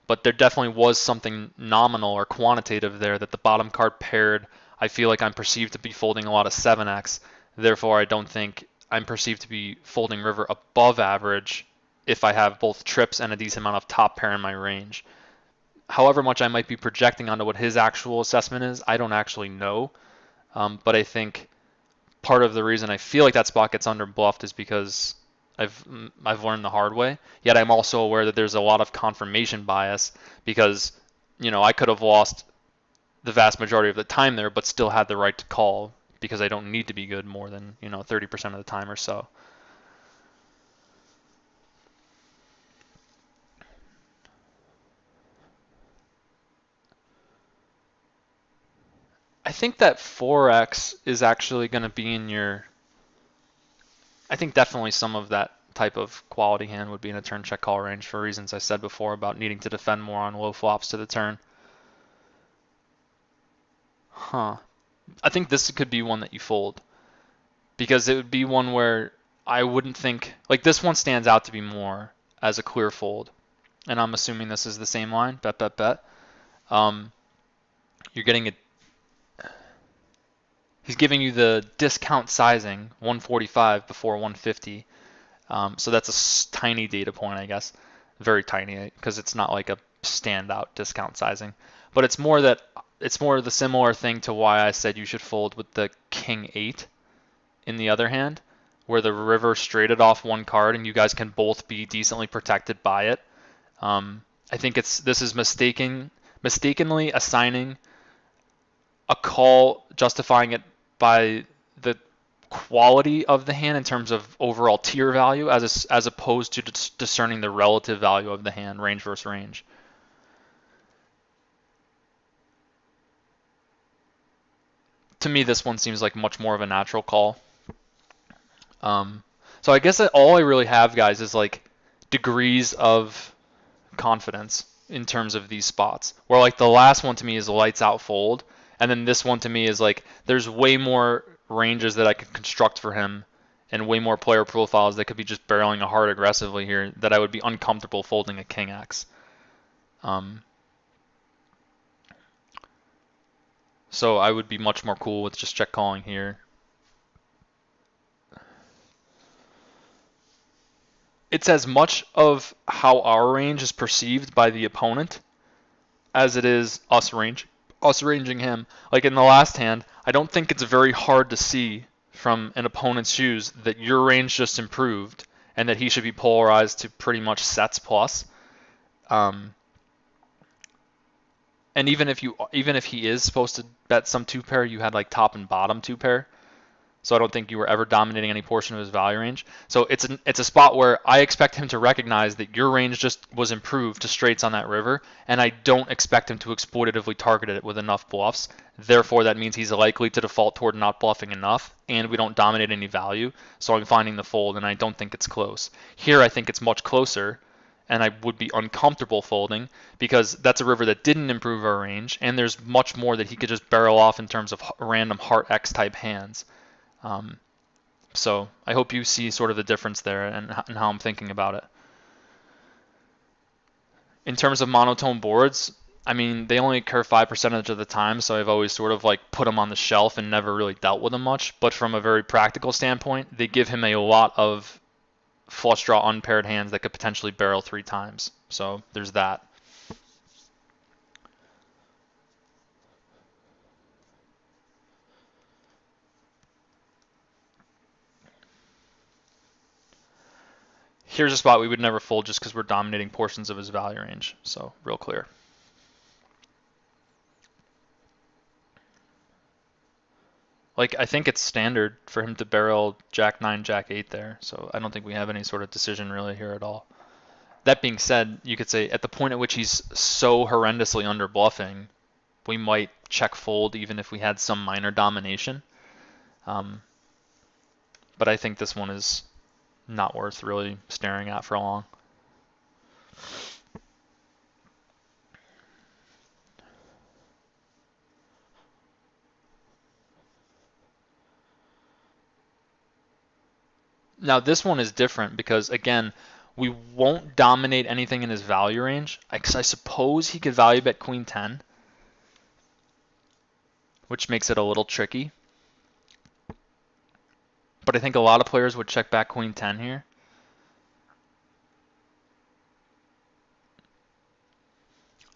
But there definitely was something nominal or quantitative there that the bottom card paired. I feel like I'm perceived to be folding a lot of 7x. Therefore, I don't think I'm perceived to be folding river above average if I have both trips and a decent amount of top pair in my range. However much I might be projecting onto what his actual assessment is, I don't actually know. But I think part of the reason I feel like that spot gets under bluffed is because I've learned the hard way. Yet I'm also aware that there's a lot of confirmation bias because, I could have lost the vast majority of the time there, but still had the right to call because I don't need to be good more than, 30% of the time or so. I think that 4x is actually going to be in your. I think definitely some of that type of quality hand would be in a turn check call range for reasons I said before about needing to defend more on low flops to the turn. Huh. I think this could be one that you fold because it would be one where I wouldn't think. Like this one stands out to be more as a clear fold. And I'm assuming this is the same line. Bet, bet, bet. You're getting a. He's giving you the discount sizing, 145 before 150. So that's a tiny data point, I guess. Very tiny, because it's not like a standout discount sizing. But it's more the similar thing to why I said you should fold with the king 8 in the other hand, where the river straighted off one card and you guys can both be decently protected by it. I think this is mistakenly assigning a call, justifying it by the quality of the hand in terms of overall tier value as opposed to discerning the relative value of the hand, range versus range. To me, this one seems like much more of a natural call. So I guess that all I really have, guys, is like degrees of confidence in terms of these spots. Where like the last one to me is lights out fold, and then this one to me is like there's way more ranges that I could construct for him, and way more player profiles that could be just barreling a heart aggressively here that I would be uncomfortable folding a king X. So I would be much more cool with just check calling here. It's as much of how our range is perceived by the opponent as it is us ranging him. Like in the last hand, I don't think it's very hard to see from an opponent's shoes that your range just improved and that he should be polarized to pretty much sets plus. And even if he is supposed to bet some two pair, you had like top and bottom two pair. So I don't think you were ever dominating any portion of his value range. So it's a spot where I expect him to recognize that your range just was improved to straights on that river, and I don't expect him to exploitatively target it with enough bluffs. Therefore, that means he's likely to default toward not bluffing enough, and we don't dominate any value. So I'm finding the fold, and I don't think it's close. Here, I think it's much closer, and I would be uncomfortable folding because that's a river that didn't improve our range, and there's much more that he could just barrel off in terms of random heart X type hands. So I hope you see sort of the difference there and how I'm thinking about it. In terms of monotone boards, I mean, they only occur 5% of the time, so I've always sort of like put them on the shelf and never really dealt with them much. But from a very practical standpoint, they give him a lot of flush draw unpaired hands that could potentially barrel 3 times. So there's that. Here's a spot we would never fold just because we're dominating portions of his value range. So real clear. Like, I think it's standard for him to barrel Jack 9, Jack 8 there, so I don't think we have any sort of decision really here at all. That being said, you could say at the point at which he's so horrendously under bluffing, we might check fold even if we had some minor domination. But I think this one is not worth really staring at for long. Now this one is different because, again, we won't dominate anything in his value range. I suppose he could value bet Queen 10, which makes it a little tricky. But I think a lot of players would check back Queen 10 here.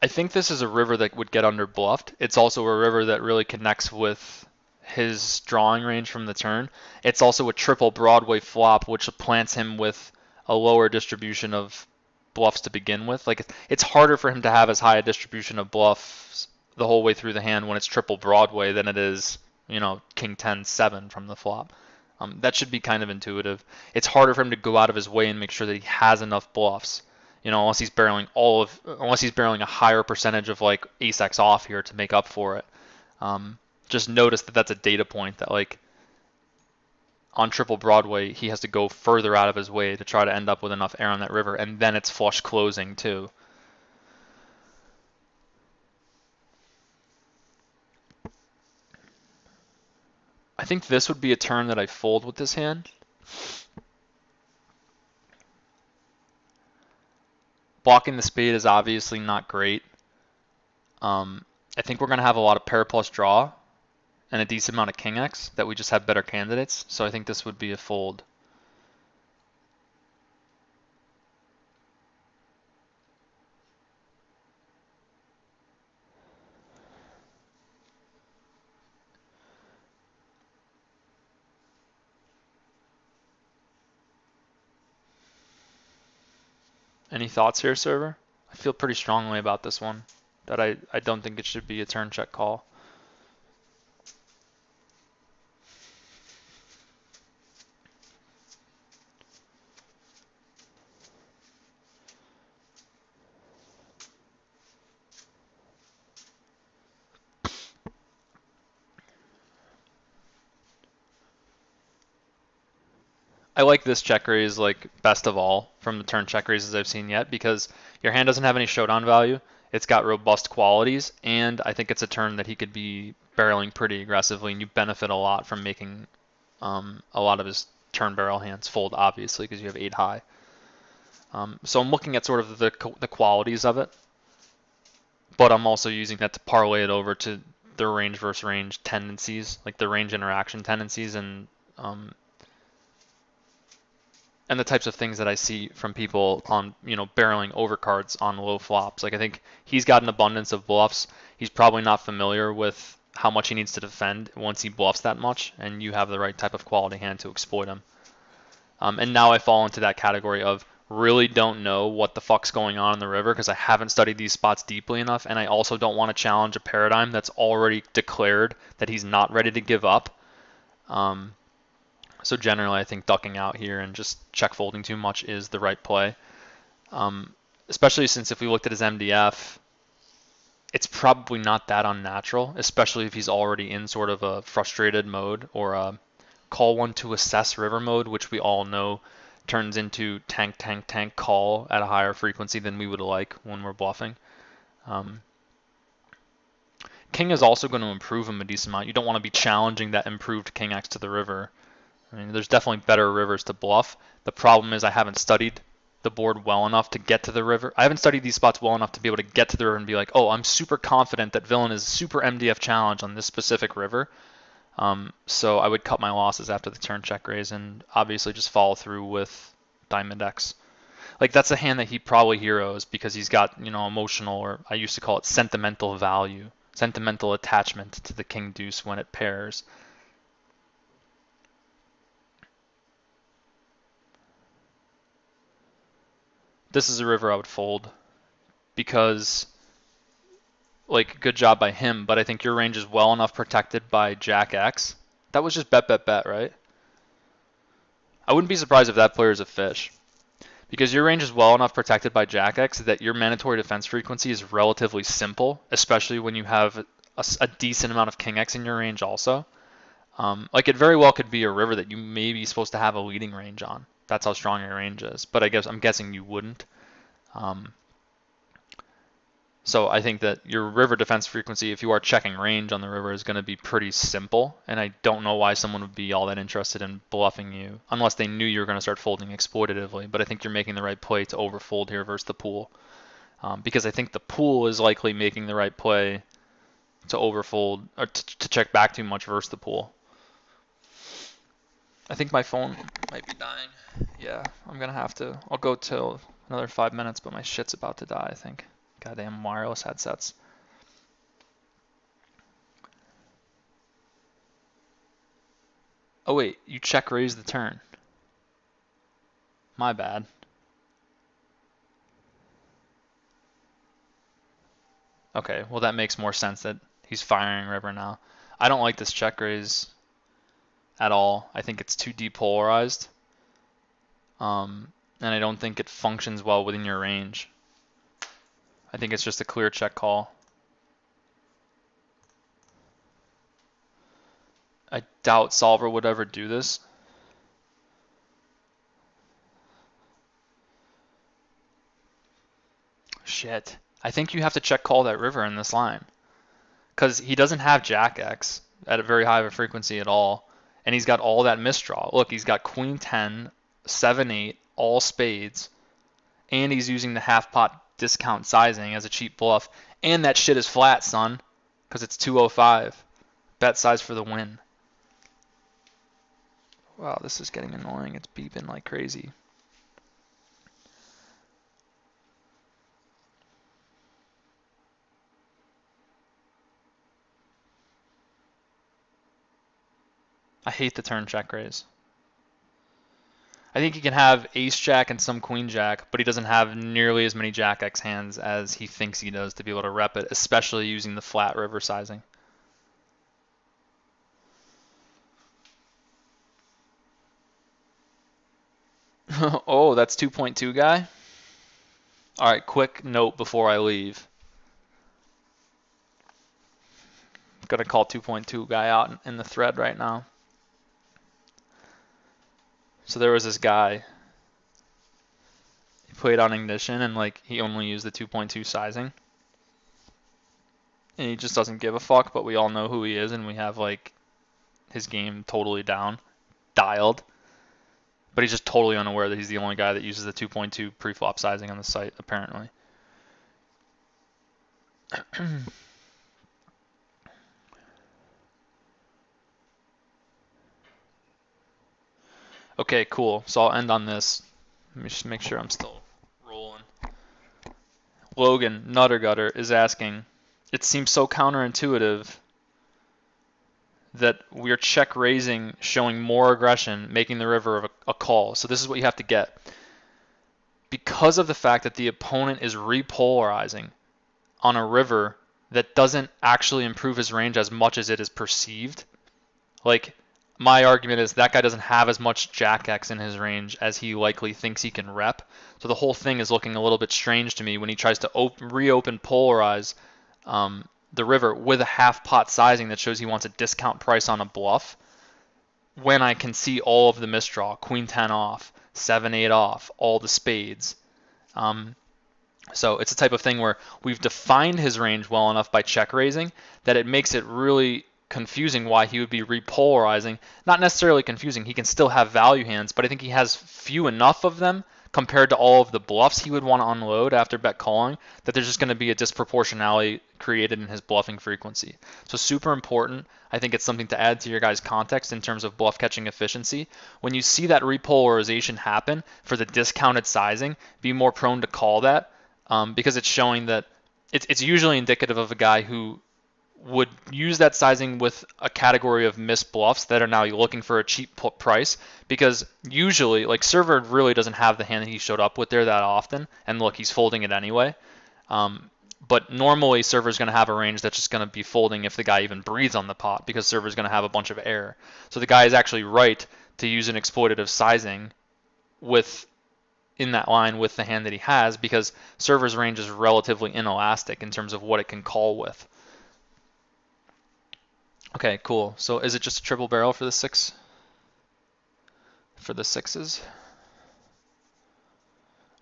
I think this is a river that would get under bluffed. It's also a river that really connects with his drawing range from the turn. It's also a triple Broadway flop, which plants him with a lower distribution of bluffs to begin with. Like, it's harder for him to have as high a distribution of bluffs the whole way through the hand when it's triple Broadway than it is, King 10 7 from the flop. That should be kind of intuitive. It's harder for him to go out of his way and make sure that he has enough bluffs. Unless he's barreling a higher percentage of like ace X off here to make up for it. Just notice that that's a data point that like on triple Broadway he has to go further out of his way to try to end up with enough air on that river, and then it's flush closing too. I think this would be a turn that I fold with this hand. Blocking the spade is obviously not great. I think we're going to have a lot of pair plus draw and a decent amount of king X that we just have better candidates. So I think this would be a fold. Any thoughts here, server? I feel pretty strongly about this one, that I don't think it should be a turn check call. I like this check raise like best of all from the turn check raises I've seen yet because your hand doesn't have any showdown value. It's got robust qualities, and I think it's a turn that he could be barreling pretty aggressively, and you benefit a lot from making a lot of his turn barrel hands fold, obviously, because you have 8 high. So I'm looking at sort of the qualities of it, but I'm also using that to parlay it over to the range versus range tendencies, like the range interaction tendencies, and the types of things that I see from people on, barreling overcards on low flops. Like I think he's got an abundance of bluffs. He's probably not familiar with how much he needs to defend once he bluffs that much, and you have the right type of quality hand to exploit him. And now I fall into that category of really don't know what the fuck's going on in the river because I haven't studied these spots deeply enough, and I also don't want to challenge a paradigm that's already declared that he's not ready to give up. So generally, I think ducking out here and just check folding too much is the right play. Especially since if we looked at his MDF, it's probably not that unnatural, especially if he's already in sort of a frustrated mode or a call one to assess river mode, which we all know turns into tank, tank, tank call at a higher frequency than we would like when we're bluffing. King is also going to improve him a decent amount. You don't want to be challenging that improved King X to the river. I mean, there's definitely better rivers to bluff. The problem is I haven't studied the board well enough to get to the river. I haven't studied these spots well enough to be able to get to the river and be like, oh, I'm super confident that villain is super MDF challenge on this specific river. So I would cut my losses after the turn check raise and obviously just follow through with Diamond X. Like that's a hand that he probably heroes because he's got, emotional, or I used to call it sentimental value, sentimental attachment to the King Deuce when it pairs. This is a river I would fold because, like, good job by him, but I think your range is well enough protected by Jack X. That was just bet, bet, bet, right? I wouldn't be surprised if that player is a fish because your range is well enough protected by Jack X that your mandatory defense frequency is relatively simple, especially when you have a decent amount of King X in your range also. Like it very well could be a river that you may be supposed to have a leading range on. That's how strong your range is, but I'm guessing you wouldn't. So I think that your river defense frequency, if you are checking range on the river, is going to be pretty simple, and I don't know why someone would be all that interested in bluffing you, unless they knew you were going to start folding exploitatively, but I think you're making the right play to overfold here versus the pool, because I think the pool is likely making the right play to overfold, or to check back too much versus the pool. I think my phone might be dying. Yeah, I'm going to have to. I'll go till another 5 minutes, but my shit's about to die, I think. Goddamn wireless headsets. Oh wait, you check raise the turn. My bad. Okay, well that makes more sense that he's firing river now. I don't like this check raise at all. I think it's too depolarized. And I don't think it functions well within your range. I think it's just a clear check call. I doubt Solver would ever do this. Shit. I think you have to check call that river in this line. Because he doesn't have Jack X at a very high of a frequency at all. And he's got all that misdraw. Look, he's got Queen 10, 7, 8, all spades. And he's using the half pot discount sizing as a cheap bluff. And that shit is flat, son. Because it's 205. Bet size for the win. Wow, this is getting annoying. It's beeping like crazy. I hate the turn check raise. I think he can have ace jack and some queen jack, but he doesn't have nearly as many jack X hands as he thinks he does to be able to rep it, especially using the flat river sizing. Oh, that's 2.2 guy? All right, quick note before I leave. I'm gonna call 2.2 guy out in the thread right now. So there was this guy, he played on Ignition and like he only used the 2.2 sizing. And he just doesn't give a fuck, but we all know who he is and we have like his game totally dialed. But he's just totally unaware that he's the only guy that uses the 2.2 preflop sizing on the site, apparently. Okay, cool. So I'll end on this. Let me just make sure I'm still rolling. Logan Nuttergutter is asking, it seems so counterintuitive that we're check raising, showing more aggression, making the river a call. So this is what you have to get. Because of the fact that the opponent is repolarizing on a river that doesn't actually improve his range as much as it is perceived, like my argument is that guy doesn't have as much Jack X in his range as he likely thinks he can rep. So the whole thing is looking a little bit strange to me when he tries to reopen polarize the river with a half pot sizing that shows he wants a discount price on a bluff, when I can see all of the misdraw, Queen 10 off, 7-8 off, all the spades. So it's a type of thing where we've defined his range well enough by check raising that it makes it really confusing why he would be repolarizing. Not necessarily confusing, he can still have value hands, but I think he has few enough of them compared to all of the bluffs he would want to unload after bet calling that there's just going to be a disproportionality created in his bluffing frequency. So super important. I think it's something to add to your guys' context in terms of bluff catching efficiency. When you see that repolarization happen for the discounted sizing, be more prone to call that because it's showing that it's usually indicative of a guy who would use that sizing with a category of missed bluffs that are now looking for a cheap price, because usually, like, server really doesn't have the hand that he showed up with there that often, and look, he's folding it anyway. But normally server's going to have a range that's just going to be folding if the guy even breathes on the pot, because server's going to have a bunch of error. So the guy is actually right to use an exploitative sizing with in that line with the hand that he has, because server's range is relatively inelastic in terms of what it can call with. Okay, cool. So is it just a triple barrel for the six? For the sixes?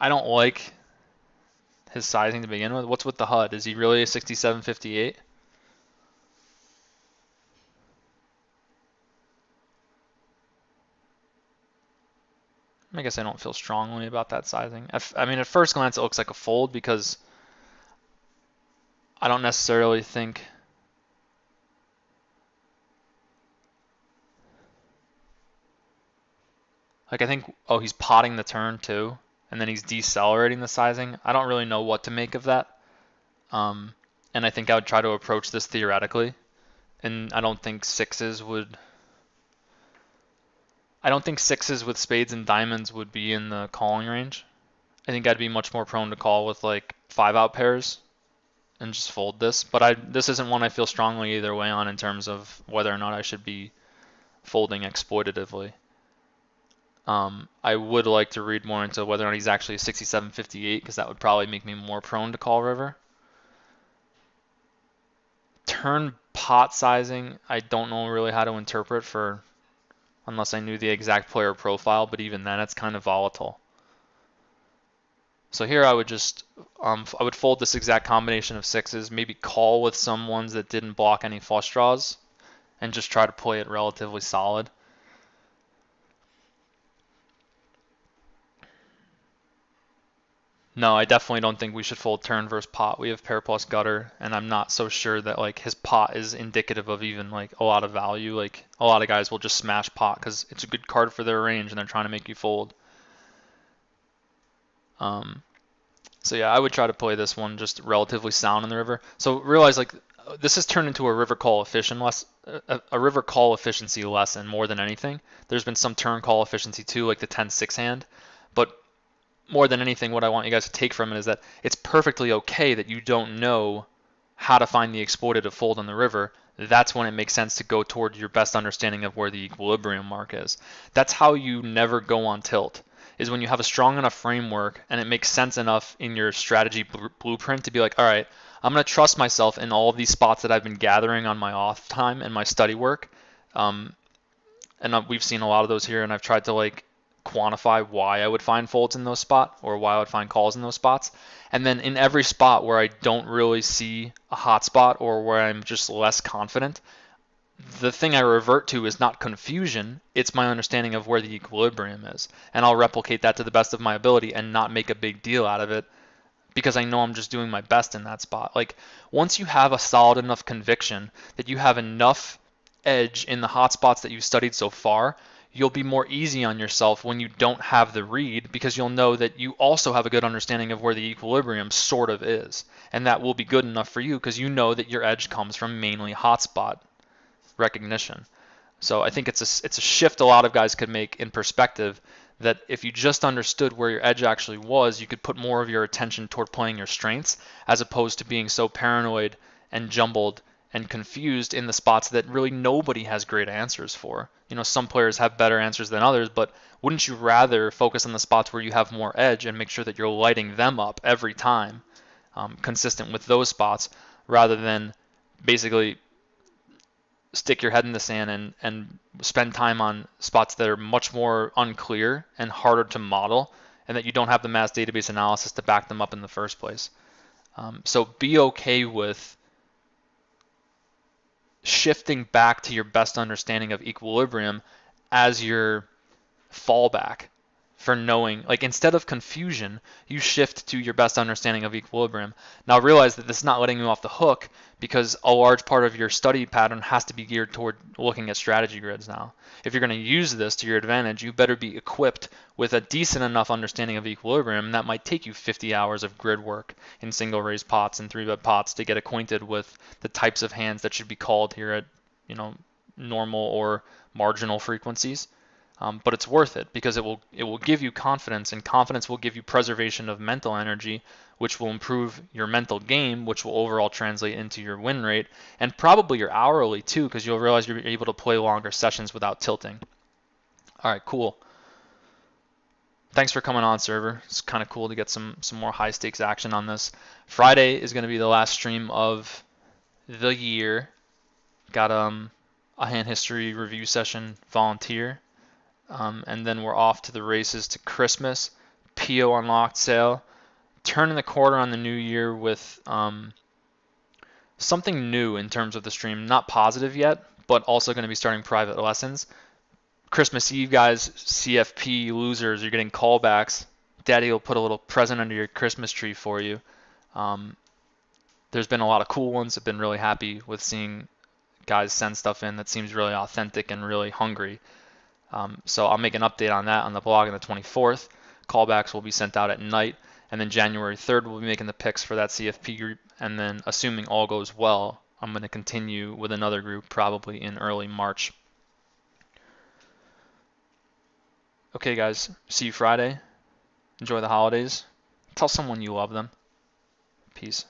I don't like his sizing to begin with. What's with the HUD? Is he really a 6758? I guess I don't feel strongly about that sizing. I mean, at first glance, it looks like a fold because I don't necessarily think I think, oh, he's potting the turn too, and then he's decelerating the sizing. I don't really know what to make of that. And I think I would try to approach this theoretically. And I don't think sixes with spades and diamonds would be in the calling range. I think I'd be much more prone to call with like 5-out pairs and just fold this. But this isn't one I feel strongly either way on in terms of whether or not I should be folding exploitatively. I would like to read more into whether or not he's actually a 6758, because that would probably make me more prone to call river. Turn pot sizing, I don't know really how to interpret for, unless I knew the exact player profile, but even then it's kind of volatile. So here I would just, I would fold this exact combination of sixes, maybe call with some ones that didn't block any flush draws, and just try to play it relatively solid. No, I definitely don't think we should fold turn versus pot. We have pair plus gutter, and I'm not so sure that like his pot is indicative of even like a lot of value. Like a lot of guys will just smash pot because it's a good card for their range, and they're trying to make you fold. So yeah, I would try to play this one just relatively sound in the river. So realize like this has turned into a river call a river call efficiency lesson more than anything. There's been some turn call efficiency too, like the 10-6 hand, but more than anything, what I want you guys to take from it is that it's perfectly okay that you don't know how to find the exploitative fold on the river. That's when it makes sense to go toward your best understanding of where the equilibrium mark is. That's how you never go on tilt, is when you have a strong enough framework and it makes sense enough in your strategy blueprint to be like, all right, I'm going to trust myself in all of these spots that I've been gathering on my off time and my study work. And we've seen a lot of those here, and I've tried to like quantify why I would find folds in those spots or why I would find calls in those spots. And then in every spot where I don't really see a hot spot or where I'm just less confident, the thing I revert to is not confusion, it's my understanding of where the equilibrium is. And I'll replicate that to the best of my ability and not make a big deal out of it because I know I'm just doing my best in that spot. Like, once you have a solid enough conviction that you have enough edge in the hot spots that you've studied so far, you'll be more easy on yourself when you don't have the read because you'll know that you also have a good understanding of where the equilibrium sort of is. And that will be good enough for you because you know that your edge comes from mainly hotspot recognition. So I think it's a shift a lot of guys could make in perspective, that if you just understood where your edge actually was, you could put more of your attention toward playing your strengths as opposed to being so paranoid and jumbled and confused in the spots that really nobody has great answers for. You know, some players have better answers than others, but wouldn't you rather focus on the spots where you have more edge and make sure that you're lighting them up every time, consistent with those spots, rather than basically stick your head in the sand and spend time on spots that are much more unclear and harder to model, and that you don't have the mass database analysis to back them up in the first place. So be okay with shifting back to your best understanding of equilibrium as your fallback for knowing, like, instead of confusion, you shift to your best understanding of equilibrium. Now realize that this is not letting you off the hook because a large part of your study pattern has to be geared toward looking at strategy grids now. If you're going to use this to your advantage, you better be equipped with a decent enough understanding of equilibrium, and that might take you 50 hours of grid work in single raise pots and 3-bet pots to get acquainted with the types of hands that should be called here at, normal or marginal frequencies. But it's worth it because it will give you confidence, and confidence will give you preservation of mental energy, which will improve your mental game, which will overall translate into your win rate and probably your hourly too, because you'll realize you're able to play longer sessions without tilting. All right, cool. Thanks for coming on, server. It's kind of cool to get some more high stakes action on this. Friday is going to be the last stream of the year. Got a hand history review session volunteer. And then we're off to the races to Christmas, PO Unlocked sale, turning the corner on the new year with something new in terms of the stream. Not positive yet, but also going to be starting private lessons. Christmas Eve, guys, CFP losers, you're getting callbacks. Daddy will put a little present under your Christmas tree for you. There's been a lot of cool ones. I've been really happy with seeing guys send stuff in that seems really authentic and really hungry. So I'll make an update on that on the blog on the 24th. Callbacks will be sent out at night. And then January 3rd, we'll be making the picks for that CFP group. And then, assuming all goes well, I'm going to continue with another group probably in early March. Okay, guys. See you Friday. Enjoy the holidays. Tell someone you love them. Peace.